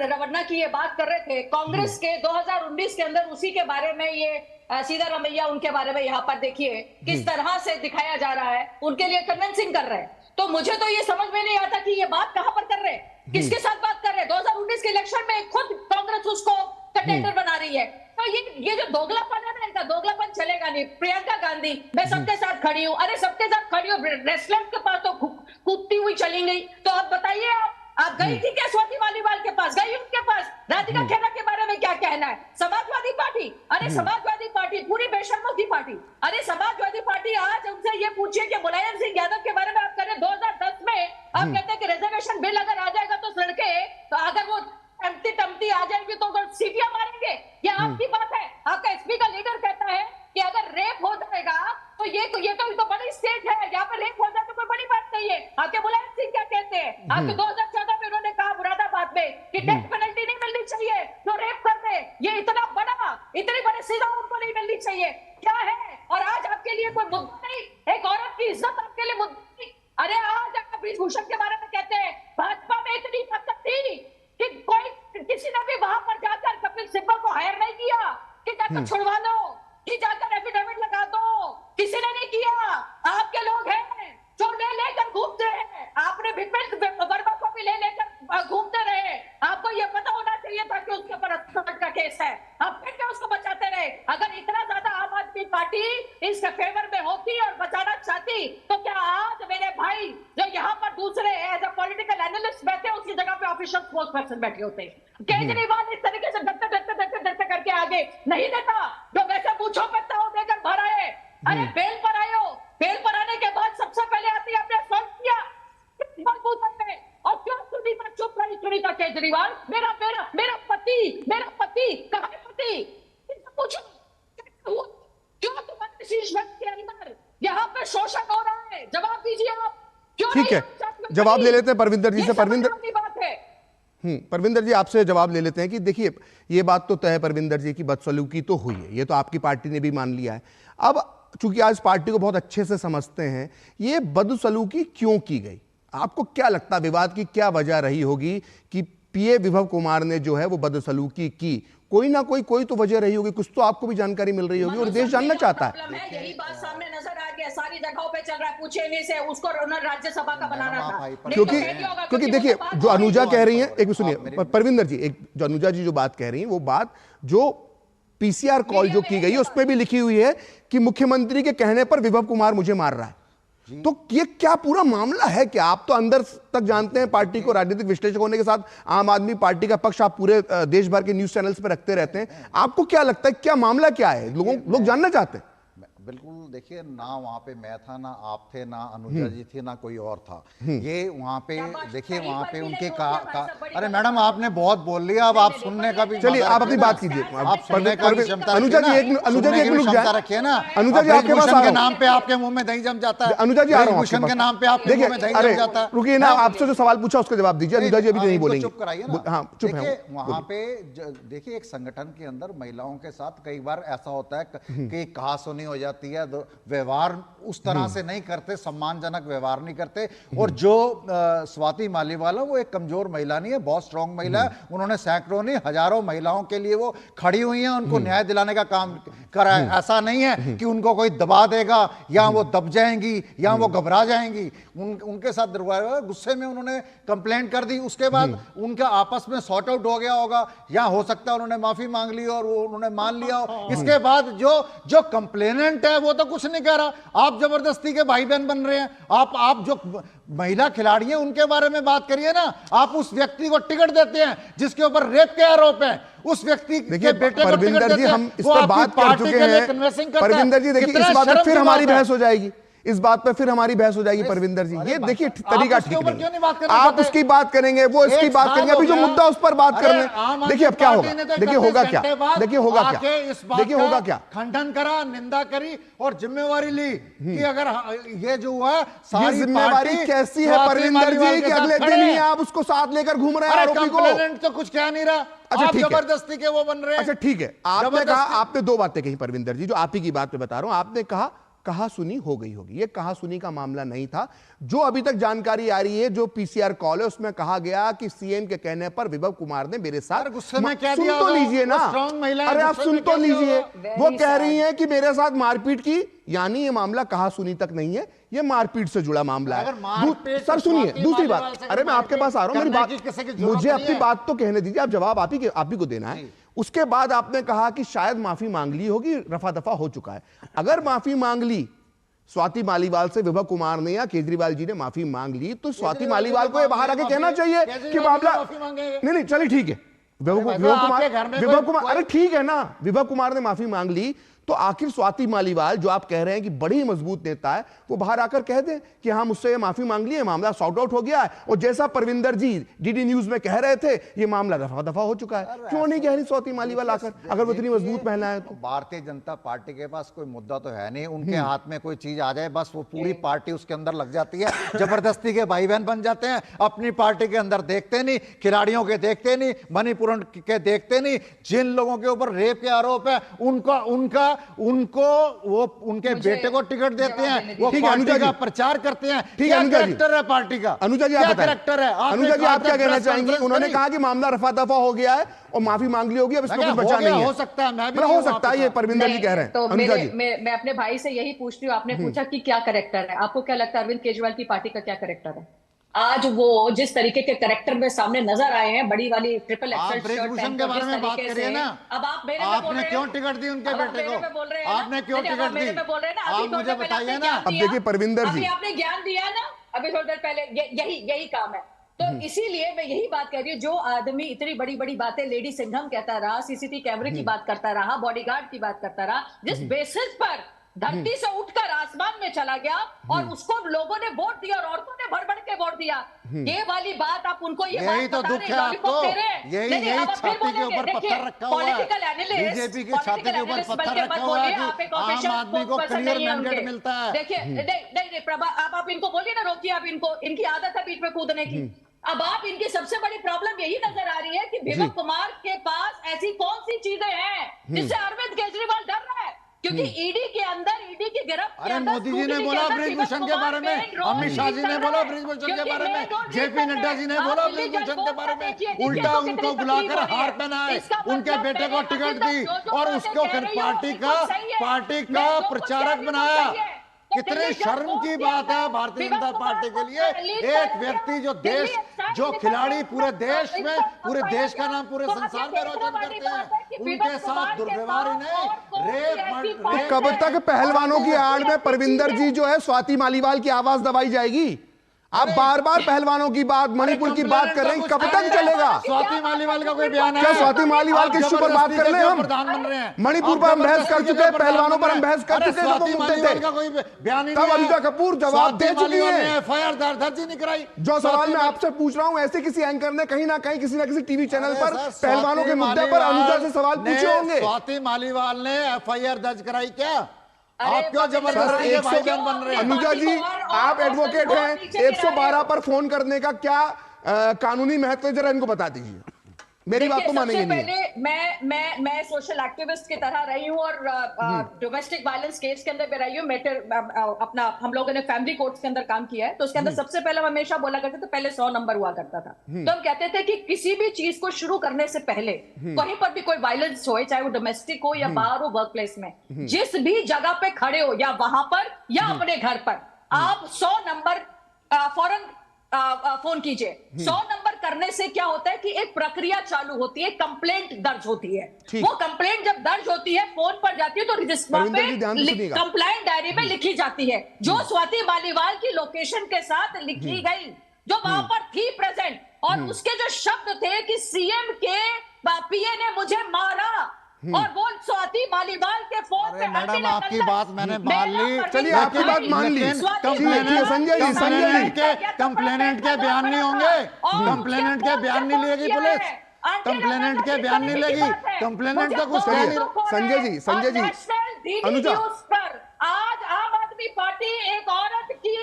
रवन्ना की ये बात कर रहे थे, कांग्रेस के 2019 के अंदर उसी के बारे में ये सीतारमैया उनके बारे में यहाँ पर देखिए किस तरह से दिखाया जा रहा है, उनके लिए कन्विंसिंग कर रहे हैं। तो मुझे तो ये समझ में नहीं आता कि ये बात कहां पर कर रहे हैं, किसके साथ बात कर रहे हैं। 2019 के इलेक्शन में खुद कांग्रेस उसको कंटेंडर बना रही है। तो ये जो दोगलापन है ना, इनका दोगलापन चलेगा नहीं। प्रियंका गांधी, मैं सबके साथ खड़ी हूँ। अरे सबके साथ खड़ी हूँ, रेस्टलेट के पास तो कूदती हुई चली गई। तो आप बताइए, आप गई थी क्या स्वाति मालीवाल के पास? गई उनके पास? राधिका खेरा के बारे में क्या कहना है? समाजवादी पार्टी, अरे समाजवादी पार्टी पूरी बेशर्मों की पार्टी। अरे समाजवादी पार्टी आज उनसे ये पूछिए कि मुलायम सिंह यादव के बारे में आप कह रहे 2010 में आप कहते हैं कि रिजर्वेशन बिल अगर आ जाएगा तो सड़के, तो अगर वो टमती आ जाएंगी तो सीटियां मारेंगे। ये आपकी बात है। आपका एसपी का लीडर कहता है कि अगर रेप हो जाएगा तो ये तो बड़ी स्टेट है, यहाँ पर रेप हो जाए तो कोई बड़ी बात नहीं है। आपके मुलायम सिंह क्या कहते हैं। आपको 2014 में उन्होंने कहा मुरादाबाद में कि डेथ पेनल्टी नहीं मिलनी चाहिए जो रेप कर दे, ये इतना बड़ा, इतनी बड़ी सजा उनको नहीं मिलनी चाहिए, क्या है? और आज आपके लिए कोई मुद्दा नहीं, एक औरत की इज्जत आपके लिए मुद्दा नहीं। अरे आज आप ब्रिजभूषण के बारे में कहते हैं भाजपा में इतनी ताकत थी कि कोई किसी ने भी वहां पर जाकर कपिल सिब्बल को हायर नहीं किया कि जाकर छुड़वा लो, कि जाकर एफिडेविट लगा दो, किसी ने नहीं किया। आपके लोग हैं जो ले लेकर घूमते हैं, आपने विपिन वर्मा को भी ले लेकर घूमते रहे। आपको ये पता होना चाहिए था कि उसके ऊपर असर का केस है, आप फिर क्या उसको बचाते रहे? अगर इतना ज्यादा आम आदमी पार्टी इसके फेवर में होती और बचाना चाहती तो क्या आज मेरे भाई जो यहाँ पर दूसरे एज अ पॉलिटिकल एनालिस्ट बैठे उसकी जगह पे ऑफिशियल स्पोक्स पर्सन बैठे होते? केजरीवाल इस तरीके से डरते करके आगे नहीं देता, जो वैसे पूछो पे ताव देकर भर आए। अरे बेल पर आए हो, बेल पर आने के बाद सबसे पहले आती आपने सॉल्व किया और क्यों सुनीता चुप रही? सुनीता केजरीवाल मेरा पति कहाँ है पति? पूछो क्यों तुम्हारे शीश के अंदर यहाँ पे शोषण हो रहा है? जवाब दीजिए आप। ठीक है, जवाब ले लेते हैं परविंदर जी से। परविंदर बात है। परविंदर जी आपसे जवाब ले लेते हैं कि देखिए ये बात तो तय है परविंदर जी की बदसलूकी तो हुई है, ये तो आपकी पार्टी ने भी मान लिया है। अब चूंकि आज पार्टी को बहुत अच्छे से समझते हैं, ये बदसलूकी क्यों की गई? आपको क्या लगता है विवाद की क्या वजह रही होगी कि पीए विभव कुमार ने जो है वो बदसलूकी की? कोई ना कोई तो वजह रही होगी, कुछ तो आपको भी जानकारी मिल रही होगी और देश जानना चाहता है। यही बात सामने नजर आ गया, सारी जगहों पे चल रहा है, पूछे नहीं से उसको राज्यसभा का बनाना था। क्योंकि देखिए जो अनुजा कह रही है, एक भी सुनिए परविंदर जी, एक जो अनुजा जी जो बात कह रही है वो बात जो पीसीआर कॉल जो की गई उसमें भी लिखी हुई है कि मुख्यमंत्री के कहने पर विभव कुमार मुझे मार रहा है। तो ये क्या पूरा मामला है? क्या आप तो अंदर तक जानते हैं पार्टी को, राजनीतिक विश्लेषक होने के साथ आम आदमी पार्टी का पक्ष आप पूरे देश भर के न्यूज चैनल्स पर रखते रहते हैं, आपको क्या लगता है क्या मामला क्या है? लोग जानना चाहते हैं। बिल्कुल, देखिए ना वहाँ पे मैं था, ना आप थे, ना अनुजा जी थी, ना कोई और था। ये वहाँ पे देखिए वहाँ पे उनके अरे मैडम आपने बहुत बोल लिया, अब आप सुनने का भी, चलिए आप अपनी बात कीजिए। आप सुनने का भी क्षमता अनुजा जी एक मिनट रखिए ना। अनुजा जी आपके पास के नाम पे आपके मुंह में दही जम जाता है। अनुजा जी आ रहा हूं भूषण के नाम पे आपके मुंह में दही जम जाता है। रुकिए ना, आपसे जो सवाल पूछा उसका जवाब दीजिए। अनुजा जी अभी नहीं बोलेंगे, चुप कराइए ना। हाँ चुप है। वहाँ पे देखिए एक संगठन के अंदर महिलाओं के साथ कई बार ऐसा होता है कि कहा सुनी हो जाती है, व्यवहार उस तरह से नहीं करते, सम्मानजनक व्यवहार नहीं करते। और जो स्वाति मालीवाल है वो एक कमजोर महिला नहीं है, बहुत स्ट्रांग महिला है। उन्होंने सैकड़ों नहीं हजारों महिलाओं के लिए वो खड़ी हुई हैं, उनको न्याय दिलाने का काम करा है। ऐसा नहीं है कि उनको कोई दबा देगा या वो दब जाएंगी या वो घबरा जाएंगी। उनके साथ गुस्से में उन्होंने कंप्लेंट कर दी, उसके बाद उनका आपस में सॉर्ट आउट हो गया होगा, या हो सकता है उन्होंने माफी मांग ली और वो उन्होंने मान लिया हो। इसके बाद जो कंप्लेनेंट है वो तो कुछ नहीं कह रहा, आप जबरदस्ती के भाई बहन बन रहे हैं। आप जो महिला खिलाड़ी हैं उनके बारे में बात करिए ना। आप उस व्यक्ति को टिकट देते हैं जिसके ऊपर रेप के आरोप हैं, उस व्यक्ति के बेटे को टिकट देते हैं। हम इस पर बात कर चुके हैं परविंदर जी, देखिए इस बात पर फिर हमारी बहस हो जाएगी, इस बात पर फिर हमारी बहस हो जाएगी परविंदर जी। ये देखिए तरीका ठीक नहीं, आप उसकी बात करेंगे, वो इसकी बात करेंगे, अभी जो मुद्दा उस पर बात कर रहे हैं। देखिए अब क्या होगा, देखिए होगा क्या, देखिए होगा क्या, देखिए होगा क्या। खंडन करा, निंदा करी और जिम्मेवारी ली कि अगर ये जो हुआ सारी जिम्मेवारी कैसी है परविंदर जी कि अगले दिन ही आप उसको साथ लेकर घूम रहे हैं आरोपी को। तो कुछ क्या नहीं रहा, अच्छा ठीक है, जबरदस्ती के वो बन रहे हैं। अच्छा ठीक है, आपने कहा, आपने दो बातें कही परविंदर जी, जो आप ही की बात पे बता रहा हूं। आपने कहा सुनी हो गई होगी, ये कहा सुनी का मामला नहीं था। जो अभी तक जानकारी आ रही है, जो पीसीआर कॉल है उसमें कहा गया कि सीएम के कहने पर विभव कुमार ने मेरे साथ, सुन तो लीजिए ना, अरे आप सुन तो लीजिए, वो कह रही हैं कि मेरे साथ मारपीट की, यानी ये मामला कहा सुनी तक नहीं है, ये मारपीट से जुड़ा मामला है। सर सुनिए दूसरी बात, अरे मैं आपके पास आ रहा हूं, मेरी बात, मुझे अपनी बात तो कहने दीजिए, आप जवाब आप ही को देना है। उसके बाद आपने कहा कि शायद माफी मांग ली होगी, रफा दफा हो चुका है। अगर माफी मांग ली स्वाति मालीवाल से विभव कुमार ने या केजरीवाल जी ने माफी मांग ली, तो स्वाति मालीवाल को ये बाहर आके कहना चाहिए कि मामला नहीं चलिए ठीक है, विभव कुमार, अरे ठीक है ना, विभव कुमार ने माफी मांग ली तो आखिर स्वाति मालीवाल जो आप कह रहे हैं कि बड़ी मजबूत नेता है, वो बाहर आकर कह दें कि हाँ मुझसे ये माफी मांग ली है, मामला सॉर्ट आउट हो गया है, और जैसा परविंदर जी डीडी न्यूज में कह रहे थे ये मामला रफा दफा हो चुका है। क्यों नहीं कह रही स्वाति मालीवाल आकर, अगर वो इतनी मजबूत महिला है तो? भारतीय जनता पार्टी के पास कोई मुद्दा तो है नहीं, उनके हाथ में कोई चीज आ जाए बस वो पूरी पार्टी उसके अंदर लग जाती है, जबरदस्ती के भाई बहन बन जाते हैं, अपनी पार्टी के अंदर देखते नहीं, खिलाड़ियों के देखते नहीं, मणिपुर के देखते नहीं, जिन लोगों के ऊपर रेप के आरोप है उनको वो उनके बेटे को टिकट देते हैं, वो पार्टी का प्रचार करते हैं। क्या कैरेक्टर है पार्टी का? अनुजा जी क्या कैरेक्टर है? अनुजा जी आप क्या कहना चाहेंगे? उन्होंने कहा कि मामला रफा दफा हो गया है और माफी मांग ली होगी, अब इसमें कुछ बचा नहीं है। हो सकता है, मैं भी हो सकता है, ये परविंदर जी कह रहे हैं। तो अनुजा जी मैं अपने भाई से यही पूछती हूँ, आपने पूछा कि क्या कैरेक्टर है, आपको क्या लगता है अरविंद केजरीवाल की पार्टी का क्या कैरेक्टर है? आज वो जिस तरीके के कैरेक्टर में सामने नजर आए हैं, बड़ी वाली ट्रिपल एक्सल शर्ट ब्रिजभूषण के बारे में बात करिए ना। अब आप मेरे आपने क्यों टिकट दी उनके बेटे को? आपने क्यों टिकट दी? आप मुझे बताइए ना। अब देखिए परविंदर जी, आपने ज्ञान दिया ना अभी थोड़ी देर पहले, यही काम है। तो इसीलिए मैं यही बात कह रही हूँ, जो आदमी इतनी बड़ी बड़ी बातें लेडी सिंघम कहता रहा, सीसीटीवी कैमरे की बात करता रहा, बॉडीगार्ड की बात करता रहा, जिस बेसिस पर धरती से उठकर आसमान में चला गया और उसको लोगों ने वोट दिया और औरतों ने भर भर के वोट दिया, ये वाली बात आप उनको ये यही तो दुख है आपको, यही छाती के ऊपर पत्थर रखा हुआ है, बीजेपी के छाती के ऊपर पत्थर रखा हुआ है कि आम आदमी को क्लियर मैंडेट मिलता है। देखिए नहीं प्रभा, आप इनको बोलिए ना, रोकिए आप इनको, इनकी आदत है बीच में कूदने की। अब आप इनकी सबसे बड़ी प्रॉब्लम यही नजर आ रही है कि विमल कुमार के पास ऐसी कौन सी चीजें हैं जिससे अरविंद केजरीवाल डर रहा है, क्योंकि ईडी के अंदर, ईडी की गिरफ्त के अंदर, मोदी जी ने बोला ब्रिजभूषण के बारे में, अमित शाह जी ने बोला ब्रिजभूषण के बारे में, जेपी नड्डा जी ने बोला ब्रिजभूषण के बारे में, उल्टा उनको बुलाकर हार पहनाए, उनके बेटे को टिकट दी और उसको फिर पार्टी का प्रचारक बनाया। कितनी शर्म की बात है भारतीय जनता पार्टी के लिए। एक व्यक्ति जो खिलाड़ी पूरे देश में, पूरे देश का नाम पूरे संसार में रोशन करते हैं, उनके साथ दुर्व्यवहार ही नहीं, रेप। तो कब तक पहलवानों की आड़ में परविंदर जी जो है स्वाति मालीवाल की आवाज दबाई जाएगी? आप बार बार पहलवानों की बात, मणिपुर की बात कर रहे हैं, कब तक चलेगा? स्वाति मालीवाल का कोई बयान है? क्या स्वाति मालीवाल के इश्यू पर बात कर रहे हैं हम? प्रधान बन रहे हैं, मणिपुर पर हम बहस कर चुके हैं, पहलवानों पर हम बहस कर चुके हैं, तब अनुजा कपूर जवाब दे चुकी है, एफआईआर दर्ज नहीं कराई। जो सवाल मैं आपसे पूछ रहा हूं, ऐसे किसी एंकर ने कहीं ना कहीं किसी ना किसी टीवी चैनल पर पहलवानों के मुद्दे पर अनुजा से सवाल पूछे होंगे। स्वाति मालीवाल ने एफआईआर दर्ज कराई क्या? आप क्यों जबरदस्ती के भाईजान बन रहे हैं? अनुजा जी आप एडवोकेट हैं, 112 पर फोन करने का क्या कानूनी महत्व है, जरा इनको बता दीजिए। मेरी बात तो मानेंगे नहीं। पहले मैं सोशल एक्टिविस्ट की तरह रही हूँ और डोमेस्टिक वायलेंस केस के अंदर भी रही हूँ। अपना हम लोगों ने फैमिली कोर्ट्स के अंदर काम किया है, तो उसके अंदर सबसे पहले हम हमेशा बोला करते थे, पहले 100 नंबर हुआ करता था। तो हम कहते थे कि किसी भी चीज को शुरू करने से पहले कहीं पर भी कोई वायलेंस हो, चाहे वो डोमेस्टिक हो या बाहर हो, वर्क प्लेस में, जिस भी जगह पे खड़े हो, या वहां पर या अपने घर पर, आप 100 नंबर फौरन फोन कीजिए। 100 नंबर करने से क्या होता है कि एक प्रक्रिया चालू होती है, कंप्लेंट दर्ज होती है। वो कंप्लेंट जब दर्ज होती है, फोन पर जाती है, तो रजिस्टर पे कंप्लेंट डायरी में लिखी जाती है, जो स्वाति मालीवाल की लोकेशन के साथ लिखी गई, जो वहां पर थी प्रेजेंट, और उसके जो शब्द थे कि सीएम के पीए ने मुझे मारा, और वो स्वाति मालीवाल के फोन पे। मैडम आपकी बात मैंने मान ली, चलिए आपकी बात मान ली। कंप्लेनेंट के बयान नहीं होंगे, कंप्लेनेंट के बयान नहीं लेगी पुलिस, कंप्लेनेंट के बयान नहीं लेगी, कंप्लेनेंट तो कुछ कह नहीं। संजय जी अनुजा, आज आम आदमी पार्टी एक औरत की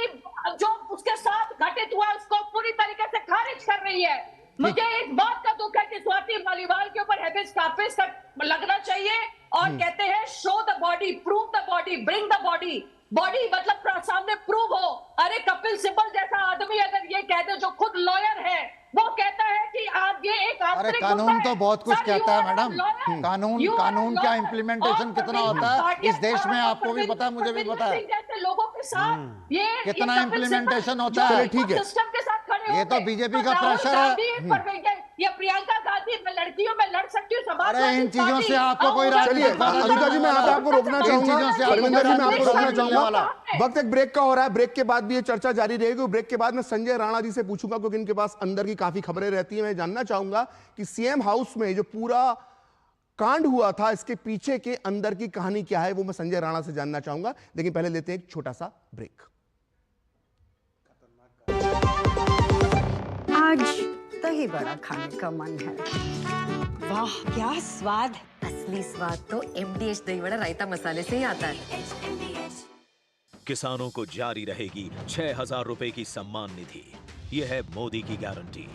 जो उसके साथ घटित हुआ उसको पूरी तरीके से खारिज कर रही है। मुझे एक बात का दुख है कि स्वाति मालीवाल के ऊपर हैबिस कॉर्पस का लगना चाहिए, और कहते हैं show the body, prove the body, bring the body. Body मतलब सामने प्रूव हो। अरे कपिल सिब्बल जैसा आदमी अगर ये कह दे, जो खुद लॉयर है, वो कहता है कि आप ये एक अरे कानून तो बहुत कुछ कहता है मैडम, कानून का इम्प्लीमेंटेशन कितना होता है इस देश में आपको भी पता है, मुझे भी पता है। जैसे लोगों के साथ ये कितना इम्प्लीमेंटेशन होता है, ठीक है, सिस्टम के साथ खड़े ये तो बीजेपी का प्रेशर है। ये प्रियंका गांधी, मैं लड़कियों में लड़ सकती हूँ, समाज। अरे इन चीजों से आपको कोई चलिए अनुजा जी मैं आपको रोकना चाहूंगा, परविंदर जी मैं आपको रोकना चाहूंगा। वक्त एक ब्रेक का हो रहा है, ब्रेक के बाद भी ये चर्चा जारी रहेगी। ब्रेक के बाद मैं संजय राणा जी से पूछूंगा, क्योंकि इनके पास अंदर की काफी खबरें रहती हैं। मैं जानना चाहूंगा कि सीएम हाउस में जो पूरा कांड हुआ था, इसके पीछे के अंदर की कहानी क्या है वो मैं संजय राणा से जानना चाहूंगा। लेकिन पहले लेते हैं एक छोटा सा ब्रेक। आज दही बड़ा खाने का मन है। वाह क्या स्वाद! असली स्वाद तो MDH दही बड़ा रायता मसाले से ही आता है। किसानों को जारी रहेगी 6,000 रुपए की सम्मान निधि। यह है मोदी की गारंटी।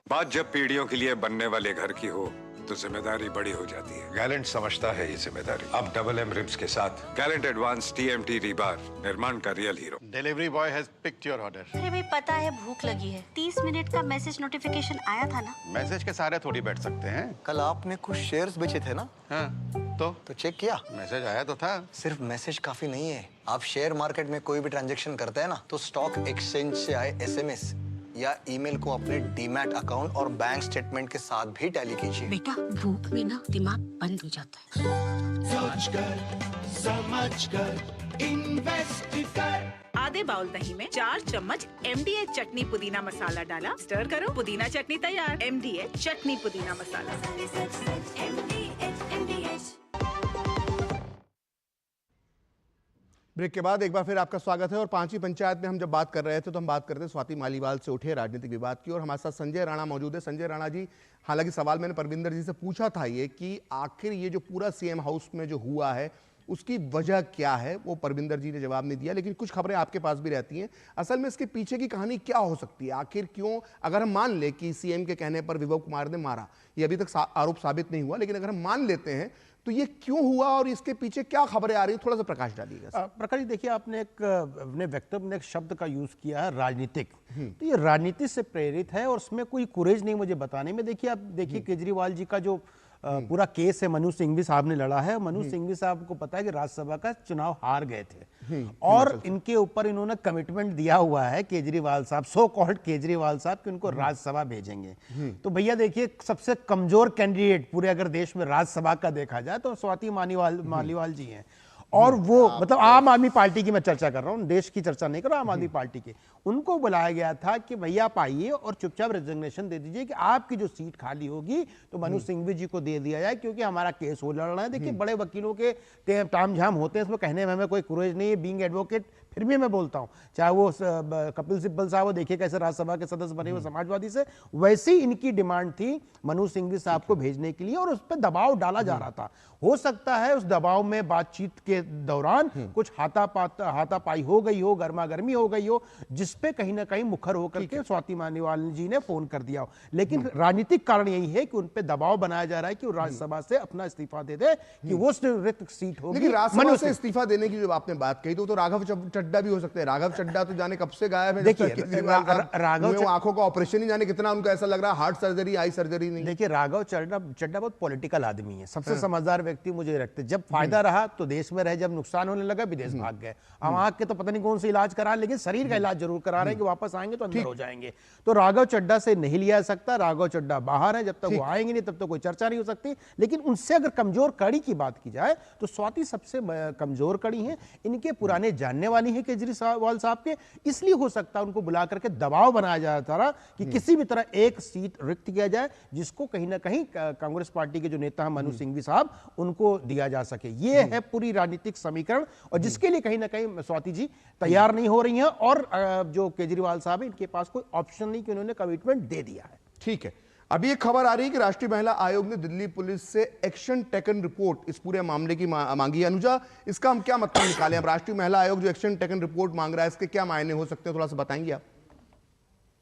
बात जब पीढ़ियों के लिए बनने वाले घर की हो तो जिम्मेदारी बड़ी हो जाती है। गैलेंट समझता है ये जिम्मेदारी। अब डबल M रिब्स के साथ गैलेंट एडवांस TMT रीबार, निर्माण का real hero. Delivery boy has picked your order. अरे भाई पता है भूख लगी है। 30 मिनट का मैसेज नोटिफिकेशन आया था ना। मैसेज के सारे थोड़ी बैठ सकते हैं। कल आपने कुछ शेयर्स बेचे थे ना? हाँ, तो चेक किया? मैसेज आया तो था। सिर्फ मैसेज काफी नहीं है। आप शेयर मार्केट में कोई भी ट्रांजैक्शन करते हैं ना, तो स्टॉक एक्सचेंज से आए SMS या ईमेल को अपने डीमैट अकाउंट और बैंक स्टेटमेंट के साथ भी टैली कीजिए। बेटा भूख में ना दिमाग बंद हो जाता है। सोचकर समझकर इन्वेस्ट कर। आधे बाउल दही में 4 चम्मच MDH चटनी पुदीना मसाला डाला, स्टर करो, पुदीना चटनी तैयार। MDH चटनी पुदीना मसाला। ब्रेक के बाद एक बार फिर आपका स्वागत है। और 5वीं पंचायत में हम जब बात कर रहे थे तो हम बात करते हैं स्वाति मालीवाल से उठे राजनीतिक विवाद की, और हमारे साथ संजय राणा मौजूद है। संजय राणा जी, हालांकि सवाल मैंने परविंदर जी से पूछा था ये कि आखिर ये जो पूरा CM हाउस में जो हुआ है उसकी वजह क्या है, वो परविंदर जी ने जवाब नहीं दिया, लेकिन कुछ खबरें आपके पास भी रहती हैं। असल में इसके पीछे की कहानी क्या हो सकती है? आखिर क्यों, अगर हम मान ले कि CM के कहने पर विभव कुमार ने मारा, ये अभी तक आरोप साबित नहीं हुआ, लेकिन अगर हम मान लेते हैं तो ये क्यों हुआ और इसके पीछे क्या खबरें आ रही हैं, थोड़ा सा प्रकाश डालिएगा। प्रकाश जी, देखिए आपने अपने वक्तव्य में एक शब्द का यूज किया है, राजनीतिक। तो ये राजनीति से प्रेरित है और उसमें कोई कुरेज नहीं मुझे बताने में। देखिए आप देखिए केजरीवाल जी का जो पूरा केस है, मनु सिंघवी साहब ने लड़ा है। मनु सिंघवी साहब को पता है कि राज्यसभा का चुनाव हार गए थे और इनके ऊपर इन्होंने कमिटमेंट दिया हुआ है केजरीवाल साहब, सो कॉल्ड केजरीवाल साहब, कि उनको राज्यसभा भेजेंगे। तो भैया देखिए, सबसे कमजोर कैंडिडेट पूरे अगर देश में राज्यसभा का देखा जाए तो स्वाति मालीवाल जी हैं। और वो मतलब आम आदमी पार्टी की मैं चर्चा कर रहा हूँ, देश की चर्चा नहीं कर रहा, आम आदमी पार्टी की। उनको बुलाया गया था कि भैया आप आइए और चुपचाप रेजिग्नेशन दे दीजिए कि आपकी जो सीट खाली होगी तो मनु सिंघवी जी को दे दिया जाए, क्योंकि हमारा केस हो लड़ रहा है। देखिए बड़े वकीलों के ताम झाम होते हैं, इसमें कहने में हमें कोई कुरेज नहीं है। बीइंग एडवोकेट फिर भी मैं बोलता हूं, चाहे वो कपिल सिब्बल साहब, वो देखिए कैसे राज्यसभा के सदस्य बने हुए समाजवादी से, वैसी इनकी डिमांड थी मनु सिंघवी साहब को भेजने के लिए और उस पर दबाव डाला जा रहा था। हो सकता है उस दबाव में बातचीत के दौरान कुछ हाथापाई हो गई हो, गर्मा गर्मी हो गई हो, जिसपे कहीं ना कहीं मुखर होकर के स्वाति मालीवाल जी ने फोन कर दिया हो। लेकिन राजनीतिक कारण यही है कि उन पे दबाव बनाया जा रहा है कि वो राज्यसभा से अपना इस्तीफा दे दे, कि वो रिक्त सीट होगी। लेकिन राज्यसभा से इस्तीफा देने की जब आपने बात कही तो राघव चड्डा भी हो सकते हैं। राघव चड्डा तो जाने कब से गायब है। देखिए राघव आंखों का ऑपरेशन ही जाने कितना उनको ऐसा लग रहा है, हार्ट सर्जरी, आई सर्जरी नहीं। देखिए राघव चड्डा बहुत पॉलिटिकल आदमी है, सबसे समझदार व्यक्ति मुझे रखते। जब फायदा रहा तो देश में रहे, जब नुकसान होने लगा विदेश भाग गए। हम आंख के तो पता नहीं कौन सा इलाज करा, लेकिन शरीर का इलाज जरूर करा रहे हैं कि वापस आएंगे तो अंदर हो जाएंगे। तो राघव चड्डा से नहीं लिया जा सकता। राघव चड्डा बाहर है, जब तक वो आएंगे नहीं तब तक कोई चर्चा नहीं हो सकती। लेकिन उनसे अगर कमजोर कड़ी की बात की जाए तो स्वाति सबसे कमजोर कड़ी है। इनके पुराने जानने वाली है केजरीवाल साहब के, इसलिए हो सकता है उनको बुला करके दबाव बनाया जाता रहा कि किसी भी तरह एक सीट रिक्त किया जाए, जिसको कहीं ना कहीं कांग्रेस पार्टी के जो नेता हैं मनु सिंघवी साहब, उनको दिया जा सके। ये है पूरी राजनीतिक समीकरण, और जिसके लिए कहीं ना कहीं स्वाति जी तैयार नहीं हो रही हैं। और जो केजरीवाल साहब है, इनके पास कोई ऑप्शन नहीं कि उन्होंने कमिटमेंट दे दिया है। ठीक है, अभी एक खबर आ रही है कि राष्ट्रीय महिला आयोग ने दिल्ली पुलिस से एक्शन टेकन रिपोर्ट इस पूरे मामले की मांगी है। अनुजा, इसका हम क्या मतलब निकालें? अब राष्ट्रीय महिला आयोग जो एक्शन टेकन रिपोर्ट मांग रहा है, इसके क्या मायने हो सकते हैं, थोड़ा सा बताएंगे आप?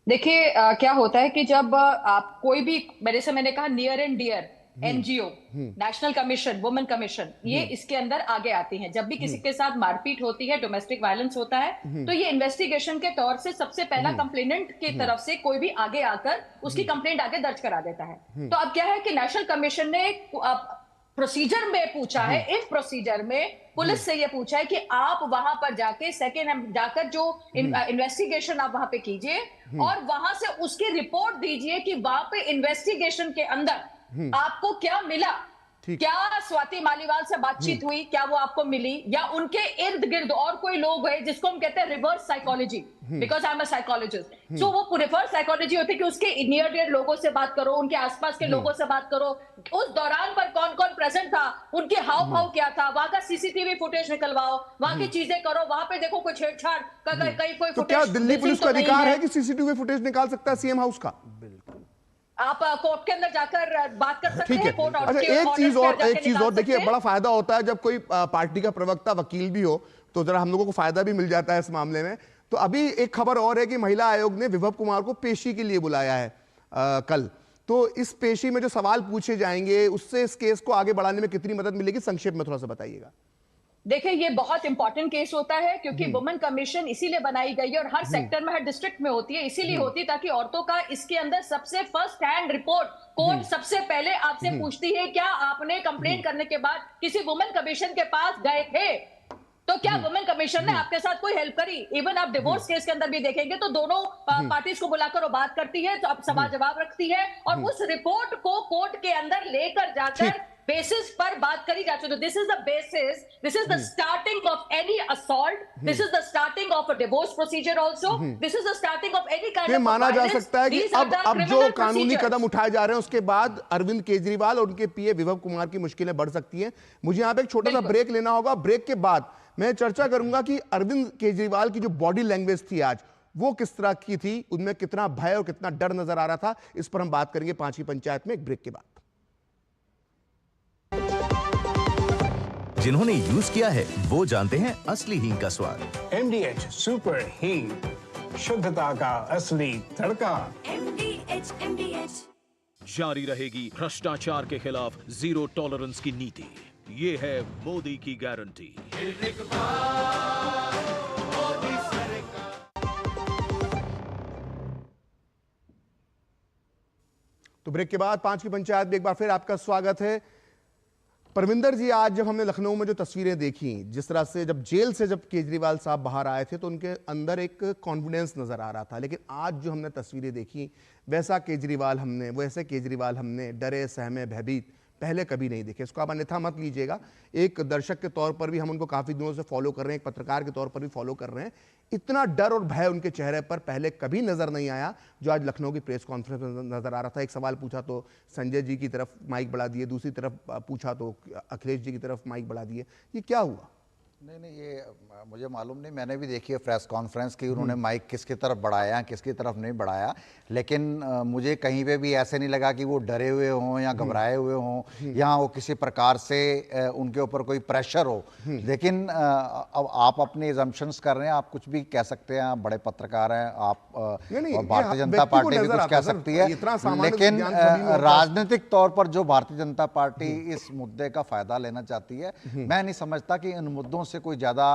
देखिए क्या होता है कि जब आप कोई भी, मैंने कहा near and dear NGO, national commission, women commission, ये इसके अंदर आगे आती हैं। जब भी किसी के साथ मारपीट होती है, डोमेस्टिक वायलेंस होता है, तो ये इन्वेस्टिगेशन के तौर से सबसे पहला कंप्लेनेंट की तरफ से कोई भी आगे आकर उसकी कंप्लेंट आगे दर्ज करा देता है। तो अब क्या है कि नेशनल कमीशन ने प्रोसीजर में पूछा है, इस प्रोसीजर में पुलिस से ये पूछा है कि आप वहां पर जाके जाकर जो इन्वेस्टिगेशन आप वहां पे कीजिए और वहां से उसकी रिपोर्ट दीजिए कि वहां पे इन्वेस्टिगेशन के अंदर आपको क्या मिला, क्या स्वाति मालीवाल से बातचीत हुई? क्या वो आपको मिली? या उनके इर्द गिर्द और कोई लोग है जिसको हम कहते हैं reverse psychology, because I am a psychologist, so वो रिवर्स साइकोलॉजी होती है कि उसके नियर डियर लोगों से बात करो, उनके आसपास के लोगों से बात करो, उस दौरान पर कौन कौन प्रेजेंट था, उनके हाव भाव क्या था, वहां का सीसीटीवी फुटेज निकलवाओ, वहां की चीजें करो, वहां पे देखो कोई छेड़छाड़ का कहीं कोई तो क्या दिल्ली पुलिस का अधिकार है कि सीसीटीवी फुटेज निकाल सकता है सीएम हाउस का? आप कोर्ट के अंदर जाकर बात कर सकते हैं। कोर्ट अच्छा, एक चीज और देखिए, बड़ा फायदा होता है जब कोई पार्टी का प्रवक्ता वकील भी हो, तो जरा हम लोगों को फायदा भी मिल जाता है इस मामले में। तो अभी एक खबर और है कि महिला आयोग ने विभव कुमार को पेशी के लिए बुलाया है कल। तो इस पेशी में जो सवाल पूछे जाएंगे उससे इस केस को आगे बढ़ाने में कितनी मदद मिलेगी, संक्षेप में थोड़ा सा बताइएगा। देखिए, ये बहुत इंपॉर्टेंट केस होता है क्योंकि वुमेन कमीशन इसीलिए बनाई गई है और हर सेक्टर में, हर डिस्ट्रिक्ट में होती है, इसीलिए होती ताकि औरतों का इसके अंदर सबसे फर्स्ट हैंड रिपोर्ट कोर्ट सबसे पहले आपसे पूछती है, क्या आपने कंप्लेंट करने के बाद किसी वुमेन कमीशन के पास गए थे? तो क्या वुमेन कमीशन ने आपके साथ कोई हेल्प करी? इवन आप डिवोर्स केस के अंदर भी देखेंगे तो दोनों पार्टीज को बुलाकर वो बात करती है, तो अब सवाल जवाब रखती है और उस रिपोर्ट को कोर्ट के अंदर लेकर जाकर बेसिस पर बात करी जाती है। This is the basis, this is the starting of any assault, this is the starting of a divorce procedure also, this is the starting of any kind of माना जा सकता है कि अब जो कानूनी कदम उठाए जा रहे हैं उसके बाद अरविंद केजरीवाल और उनके पीए विभव कुमार की मुश्किलें बढ़ सकती हैं। मुझे यहाँ पे एक छोटा सा ब्रेक लेना होगा। ब्रेक के बाद मैं चर्चा करूंगा कि अरविंद केजरीवाल की जो बॉडी लैंग्वेज थी आज, वो किस तरह की थी, उनमें कितना भय और कितना डर नजर आ रहा था, इस पर हम बात करेंगे 5वीं पंचायत में एक ब्रेक के बाद। जिन्होंने यूज किया है वो जानते हैं असली हींग का स्वाद। MDH सुपर हींग, शुद्धता का असली तड़का। MDH। जारी रहेगी भ्रष्टाचार के खिलाफ जीरो टॉलरेंस की नीति, ये है मोदी की गारंटी। तो ब्रेक के बाद 5वीं पंचायत में एक बार फिर आपका स्वागत है। परविंदर जी, आज जब हमने लखनऊ में जो तस्वीरें देखी, जिस तरह से जब जेल से जब केजरीवाल साहब बाहर आए थे तो उनके अंदर एक कॉन्फिडेंस नजर आ रहा था, लेकिन आज जो हमने तस्वीरें देखी वैसे केजरीवाल हमने डरे, सहमे, भयभीत पहले कभी नहीं देखे। इसको आप अन्यथा मत लीजिएगा। एक दर्शक के तौर पर भी हम उनको काफ़ी दिनों से फॉलो कर रहे हैं, एक पत्रकार के तौर पर भी फॉलो कर रहे हैं। इतना डर और भय उनके चेहरे पर पहले कभी नज़र नहीं आया जो आज लखनऊ की प्रेस कॉन्फ्रेंस में नज़र आ रहा था। एक सवाल पूछा तो संजय जी की तरफ माइक बढ़ा दिए, दूसरी तरफ पूछा तो अखिलेश जी की तरफ माइक बढ़ा दिए। ये क्या हुआ? नहीं, ये मुझे मालूम नहीं। मैंने भी देखी है प्रेस कॉन्फ्रेंस की, उन्होंने माइक किसकी तरफ बढ़ाया, किसकी तरफ नहीं बढ़ाया, लेकिन मुझे कहीं पे भी ऐसे नहीं लगा कि वो डरे हुए हों या घबराए हुए हों या वो किसी प्रकार से उनके ऊपर कोई प्रेशर हो। लेकिन अब आप अपने एजम्पशंस कर रहे हैं, आप कुछ भी कह सकते हैं, आप बड़े पत्रकार हैं, आप भारतीय जनता पार्टी भी कुछ कह सकती है, लेकिन राजनीतिक तौर पर जो भारतीय जनता पार्टी इस मुद्दे का फायदा लेना चाहती है, मैं नहीं समझता कि इन मुद्दों से कोई ज्यादा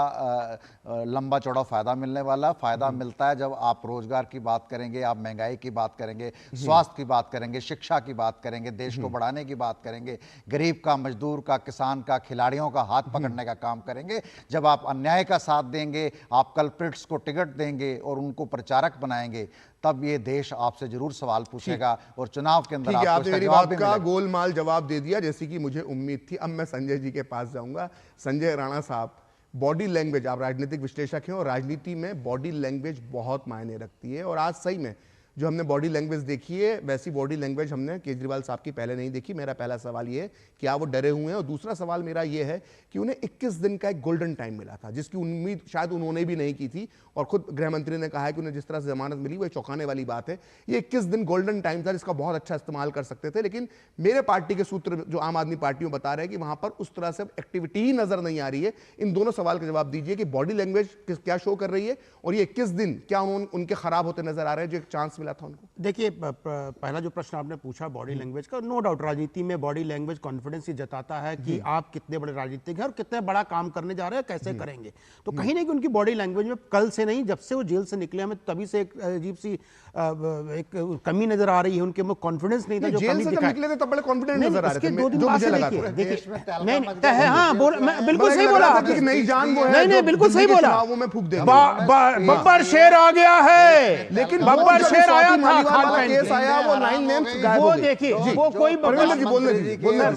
लंबा चौड़ा फायदा मिलने वाला। फायदा मिलता है जब आप रोजगार की बात करेंगे, आप महंगाई की बात करेंगे, स्वास्थ्य की बात करेंगे, शिक्षा की बात करेंगे, देश को बढ़ाने की बात करेंगे, गरीब का, मजदूर का, किसान का, खिलाड़ियों का हाथ पकड़ने का काम करेंगे। जब आप अन्याय का साथ देंगे, आप कल्प्रिट्स को टिकट देंगे और उनको प्रचारक बनाएंगे, तब ये देश आपसे जरूर सवाल पूछेगा और चुनाव के अंदर आपको मेरी बात का गोलमाल जवाब दे दिया जैसी कि मुझे उम्मीद थी। अब मैं संजय जी के पास जाऊंगा। संजय राणा साहब, बॉडी लैंग्वेज, आप राजनीतिक विश्लेषक हैं और राजनीति में बॉडी लैंग्वेज बहुत मायने रखती है, और आज सही में जो हमने बॉडी लैंग्वेज देखी है वैसी बॉडी लैंग्वेज हमने केजरीवाल साहब की पहले नहीं देखी। मेरा पहला सवाल ये है कि आप वो डरे हुए हैं, और दूसरा सवाल मेरा ये है कि उन्हें 21 दिन का एक गोल्डन टाइम मिला था जिसकी उम्मीद शायद उन्होंने भी नहीं की थी, और खुद गृह मंत्री ने कहा है कि उन्हें जिस तरह से जमानत मिली वो चौंकाने वाली बात है। ये 21 दिन गोल्डन टाइम था जिसका बहुत अच्छा इस्तेमाल कर सकते थे, लेकिन मेरे पार्टी के सूत्र जो आम आदमी पार्टी में बता रहे हैं कि वहां पर उस तरह से एक्टिविटी ही नजर नहीं आ रही है। इन दोनों सवाल का जवाब दीजिए कि बॉडी लैंग्वेज क्या शो कर रही है, और ये 21 दिन क्या उनके खराब होते नजर आ रहे हैं जो एक चांस मिला था उनको? देखिए, पहला जो प्रश्न आपने पूछा बॉडी लैंग्वेज का, नो डाउट राजनीति में बॉडी लैंग्वेज कॉन्फिडेंस ही जताता है कि आप कितने बड़े राजनीतिक हैं और कितने बड़ा काम करने जा रहे हैं, कैसे करेंगे। तो कहीं नहीं कि उनकी बॉडी लैंग्वेज में कल से नहीं, जब से वो जेल से निकले हमें तभी से एक अजीब सी एक कमी नजर आ रही है उनके में। कॉन्फिडेंस नहीं था जो कमी दिखाई, निकले थे तब बड़े कॉन्फिडेंट नजर आ रहे थे, जो मुझे लगा। देखिए, हाँ, बिल्कुल सही बोला, नई जान वो है, नहीं बिल्कुल सही बोला। में फूंक दे, बब्बर शेर आ गया है, लेकिन बब्बर शेर आया था मालीवाल वाला केस आया, वो 9 नेम्स गायब हो गए। वो देखिए, वो कोई परविंदर जी बोलने दीजिए।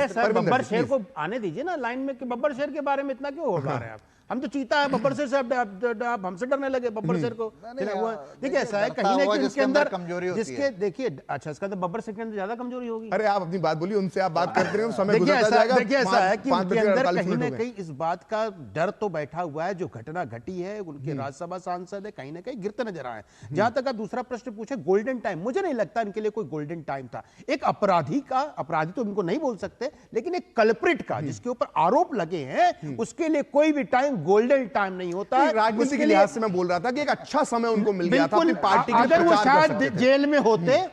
सर बब्बर शेर को आने दीजिए ना लाइन में, कि बब्बर शेर के बारे में इतना क्यों हो रहा है आप? हम तो चीता है, बब्बर शेर से आप हमसे डरने लगे बब्बर शेर को। देखिए ऐसा है कहीं ना कहीं उसके अंदर कमजोरी होती है। देखिए अच्छा, इसका तो बब्बर शेर के अंदर ज्यादा कमजोरी होगी। अरे आप अपनी बात बोलिए, उनसे आप बात करते रहे, समय गुजरता जाएगा। देखिए ऐसा है कि उनके अंदर कहीं ना कहीं इस बात का डर तो बैठा हुआ है, जो घटना घटी है, उनके राज्यसभा सांसद है, कहीं ना कहीं गिरते नजर आए। जहां तक आप दूसरा प्रश्न पूछे गोल्डन टाइम, मुझे नहीं लगता इनके लिए कोई गोल्डन टाइम था। एक अपराधी का, अपराधी तो इनको नहीं बोल सकते, लेकिन एक कल्प्रिट का जिसके ऊपर आरोप लगे हैं, उसके लिए कोई भी टाइम गोल्डन टाइम नहीं होता है। राजनीति के लिहाज से मैं बोल रहा था कि एक अच्छा समय उनको मिल गया था अपनी पार्टी के अगर वो प्रचार कर शायद सकते थे। जेल में होते,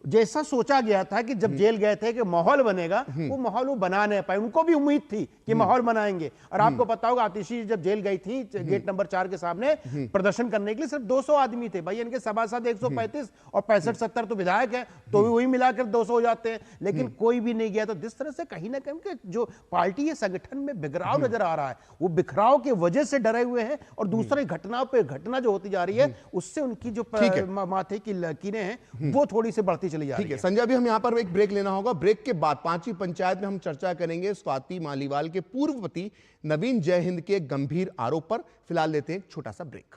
जैसा सोचा गया था कि जब जेल गए थे कि माहौल बनेगा, वो माहौल वो बना नहीं पाए। उनको भी उम्मीद थी कि माहौल बनाएंगे। और आपको पता होगा आतिशी जब जेल गई थी गेट नंबर 4 के सामने प्रदर्शन करने के लिए, सिर्फ 200 आदमी थे भाई। इनके सभासद 135 और 65-70 तो विधायक है, तो भी वही मिलाकर 200 हो जाते हैं, लेकिन कोई भी नहीं गया। तो जिस तरह से कहीं ना कहीं जो पार्टी है, संगठन में बिखराव नजर आ रहा है, वो बिखराव की वजह से डरे हुए हैं। और दूसरी घटनाओं पे घटना जो होती जा रही है, उससे उनकी जो माथे की लकीरें हैं वो थोड़ी सी बढ़ती चली जा रही है। संजय, अभी हम यहाँ पर एक ब्रेक लेना होगा। ब्रेक के बाद 5वीं पंचायत में हम चर्चा करेंगे स्वाति मालीवाल के पूर्व पति नवीन जयहिंद के गंभीर आरोप पर। फिलहाल लेते हैं एक छोटा सा ब्रेक।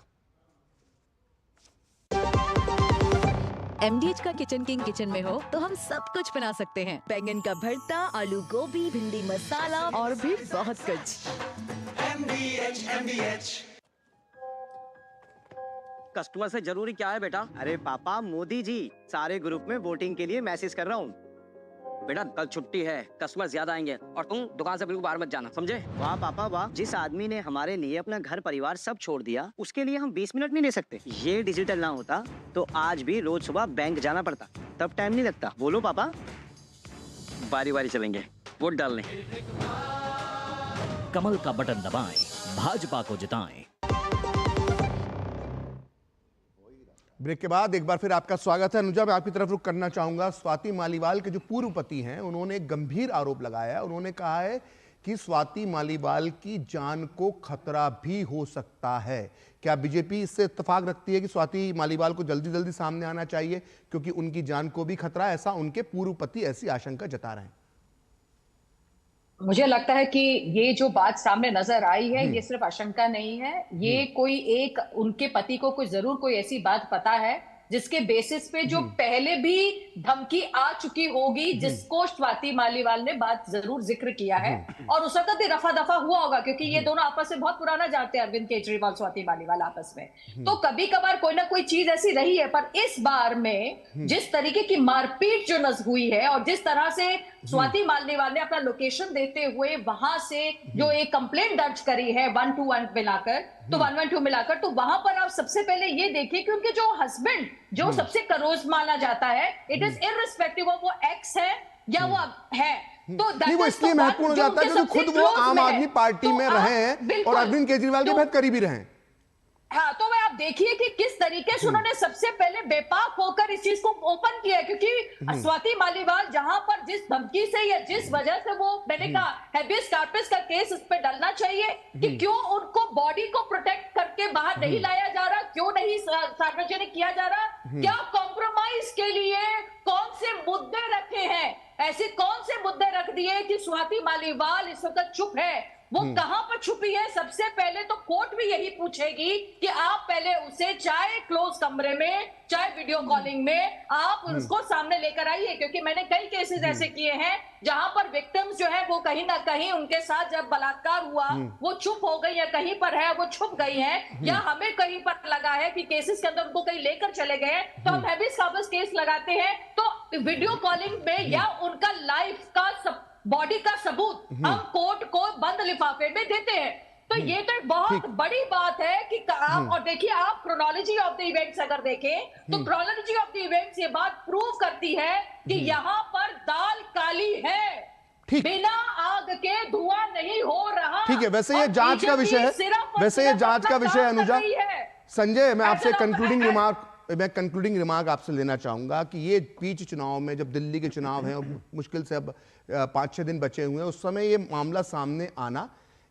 MDH का किचन किंग किचन में हो तो हम सब कुछ बना सकते हैं। बैंगन का भरता, आलू गोभी, भिंडी मसाला और भी बहुत कुछ। MDH कस्टमर से जरूरी क्या है बेटा? अरे पापा, मोदी जी सारे ग्रुप में वोटिंग के लिए मैसेज कर रहा हूँ। बेटा कल छुट्टी है, कस्टमर ज्यादा आएंगे और तुम दुकान से बिल्कुल बाहर मत जाना, समझे? वाह पापा वाह, जिस आदमी ने हमारे लिए अपना घर परिवार सब छोड़ दिया, उसके लिए हम 20 मिनट नहीं ले सकते? ये डिजिटल ना होता तो आज भी रोज सुबह बैंक जाना पड़ता, तब टाइम नहीं लगता। बोलो पापा। बारी बारी चलेंगे वोट डालने। कमल का बटन दबाएं, भाजपा को जिताएं। ब्रेक के बाद एक बार फिर आपका स्वागत है। अनुजा, मैं आपकी तरफ रुख करना चाहूंगा। स्वाति मालीवाल के जो पूर्व पति हैं, उन्होंने एक गंभीर आरोप लगाया है। उन्होंने कहा है कि स्वाति मालीवाल की जान को खतरा भी हो सकता है। क्या बीजेपी इससे इत्तेफाक रखती है कि स्वाति मालीवाल को जल्दी जल्दी सामने आना चाहिए क्योंकि उनकी जान को भी खतरा है? ऐसा उनके पूर्व पति ऐसी आशंका जता रहे हैं। मुझे लगता है कि ये जो बात सामने नजर आई है, ये सिर्फ आशंका नहीं है। ये कोई एक उनके पति को कोई जरूर कोई ऐसी बात पता है जिसके बेसिस पे जो पहले भी धमकी आ चुकी होगी, जिसको स्वाति मालीवाल ने बात जरूर जिक्र किया है। और उस वक्त रफा दफा हुआ होगा क्योंकि ये दोनों आपस में बहुत पुराना जानते हैं, अरविंद केजरीवाल स्वाति मालीवाल आपस में। तो कभी कभार कोई ना कोई चीज ऐसी रही है। पर इस बार में जिस तरीके की मारपीट जो हुई है और जिस तरह से स्वाति मालीवाल ने अपना लोकेशन देते हुए वहां से जो एक कंप्लेंट दर्ज करी है 121 मिलाकर, तो 112 मिलाकर, तो वहां पर आप सबसे पहले ये देखिए कि उनके जो हस्बैंड जो सबसे क्लोज माना जाता है, इट इज इररिस्पेक्टिव ऑफ वो एक्स है या वो है, तो नहीं, वो इसलिए महत्वपूर्ण हो जाता है क्योंकि खुद वो आम आदमी पार्टी में रहे हैं और अरविंद केजरीवाल के बहुत करीबी रहे हैं। हाँ, तो मैं आप देखिए कि किस तरीके से उन्होंने सबसे पहले बेपाक होकर इस चीज को ओपन किया, क्योंकि स्वाति मालीवाल जहां पर जिस धमकी से या जिस वजह से वो, मैंने कहा हैबियस कॉर्पस का केस इस पे डलना चाहिए कि क्यों उनको बॉडी को प्रोटेक्ट करके बाहर नहीं लाया जा रहा, क्यों नहीं सार्वजनिक किया जा रहा, क्या कॉम्प्रोमाइज के लिए कौन से मुद्दे रखे हैं, ऐसे कौन से मुद्दे रख दिए कि स्वाति मालीवाल इस वक्त चुप है, वो कहां पर छुपी है? सबसे पहले तो कोर्ट भी यही पूछेगी कि आप पहले उसे चाहे क्लोज कमरे में चाहे वीडियो कॉलिंग में आप उसको सामने लेकर आइए, क्योंकि मैंने कई केसेस ऐसे किए हैं जहां पर विक्टिम्स जो है वो कहीं ना कहीं उनके साथ जब बलात्कार हुआ वो चुप हो गई, या कहीं पर है वो छुप गई है, या हमें कहीं पर लगा है कि केसेस के अंदर उनको कहीं लेकर चले गए तो हम हैबियस कॉर्पस केस लगाते हैं, तो वीडियो कॉलिंग में या उनका लाइफ का बॉडी का सबूत हम कोर्ट को बंद लिफाफे में देते हैं। तो ये तो एक बहुत बड़ी बात है कि आप, और देखिए आप क्रोनोलॉजी ऑफ द इवेंट्स अगर देखें तो क्रोनोलॉजी ऑफ द इवेंट्स ये बात प्रूव करती है कि यहाँ पर दाल काली है, बिना आग के धुआं नहीं हो रहा। ठीक है, वैसे ये जांच का विषय है, वैसे ये जांच का विषय है। अनुजा, संजय, मैं आपसे कंक्लूडिंग रिमार्क आपसे लेना चाहूंगा कि ये बीच चुनाव में जब दिल्ली के चुनाव हैं, मुश्किल से अब 5-6 दिन बचे हुए हैं, उस समय ये मामला सामने आना,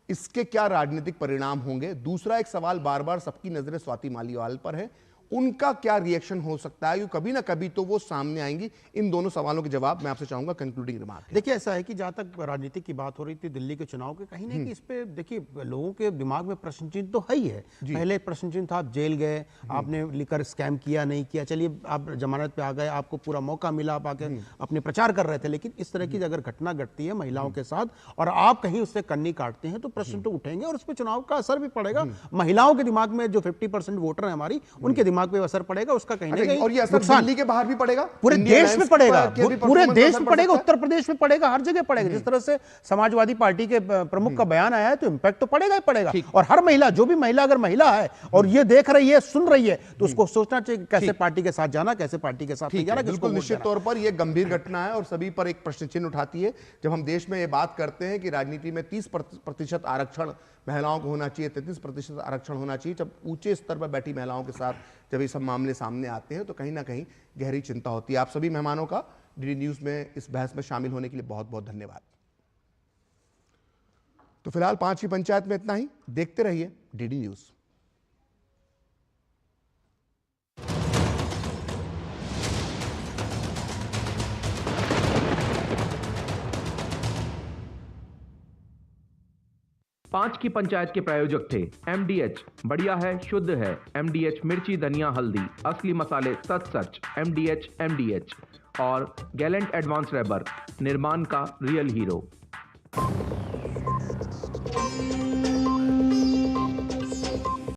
इसके क्या राजनीतिक परिणाम होंगे? दूसरा एक सवाल बार बार सबकी नजरें स्वाति मालीवाल पर है, उनका क्या रिएक्शन हो सकता है, क्योंकि कभी ना कभी तो वो सामने आएंगी। इन दोनों सवालों के जवाब मैं आपसे चाहूंगा कंक्लूडिंग रिमार्क। देखिए ऐसा है कि जहां तक राजनीति की बात हो रही थी दिल्ली के चुनाव के, कहीं ना कहीं इस पे देखिए लोगों के दिमाग में प्रश्न चिन्ह तो है ही है। पहले प्रश्न चिन्ह था आप जेल गए, आपने लिकर स्कैम किया नहीं किया, चलिए आप जमानत पे आ गए, आपको पूरा मौका मिला, आप आके अपने प्रचार कर रहे थे। लेकिन इस तरह की अगर घटना घटती है महिलाओं के साथ और आप कहीं उससे कन्नी काटते हैं तो प्रश्न तो उठेंगे और उस पर चुनाव का असर भी पड़ेगा। महिलाओं के दिमाग में जो 50% वोटर है हमारी, उनके दिमाग पे असर पड़ेगा, उसका कहीं ना कहीं और ये असर दिल्ली के बाहर भी पड़ेगा, पूरे देश में पड़ेगा, पूरे देश में पड़ेगा, उत्तर प्रदेश में पड़ेगा, हर जगह पड़ेगा। जिस तरह से समाजवादी पार्टी के प्रमुख का बयान आया है तो इंपैक्ट तो पड़ेगा ही पड़ेगा। और हर महिला, जो भी महिला अगर महिला है और ये देख रही है, सुन रही है, तो उसको सोचना चाहिए कैसे पार्टी के साथ जाना, कैसे पार्टी के साथ नहीं जाना। बिल्कुल निश्चित तौर पर यह गंभीर घटना है और सभी पर एक प्रश्न चिन्ह उठाती है। जब हम देश में ये बात करते हैं कि राजनीति में 30% आरक्षण महिलाओं को होना चाहिए, 33% आरक्षण होना चाहिए, जब ऊंचे स्तर पर बैठी महिलाओं के साथ जब ये सब मामले सामने आते हैं तो कहीं ना कहीं गहरी चिंता होती है। आप सभी मेहमानों का डीडी न्यूज में इस बहस में शामिल होने के लिए बहुत बहुत धन्यवाद। तो फिलहाल 5 की पंचायत में इतना ही। देखते रहिए डीडी न्यूज। पांच की पंचायत के प्रायोजक थे MDH, बढ़िया है, शुद्ध है। MDH मिर्ची, धनिया, हल्दी, असली मसाले, सच। MDH और गैलेंट एडवांस रबर, निर्माण का रियल हीरो।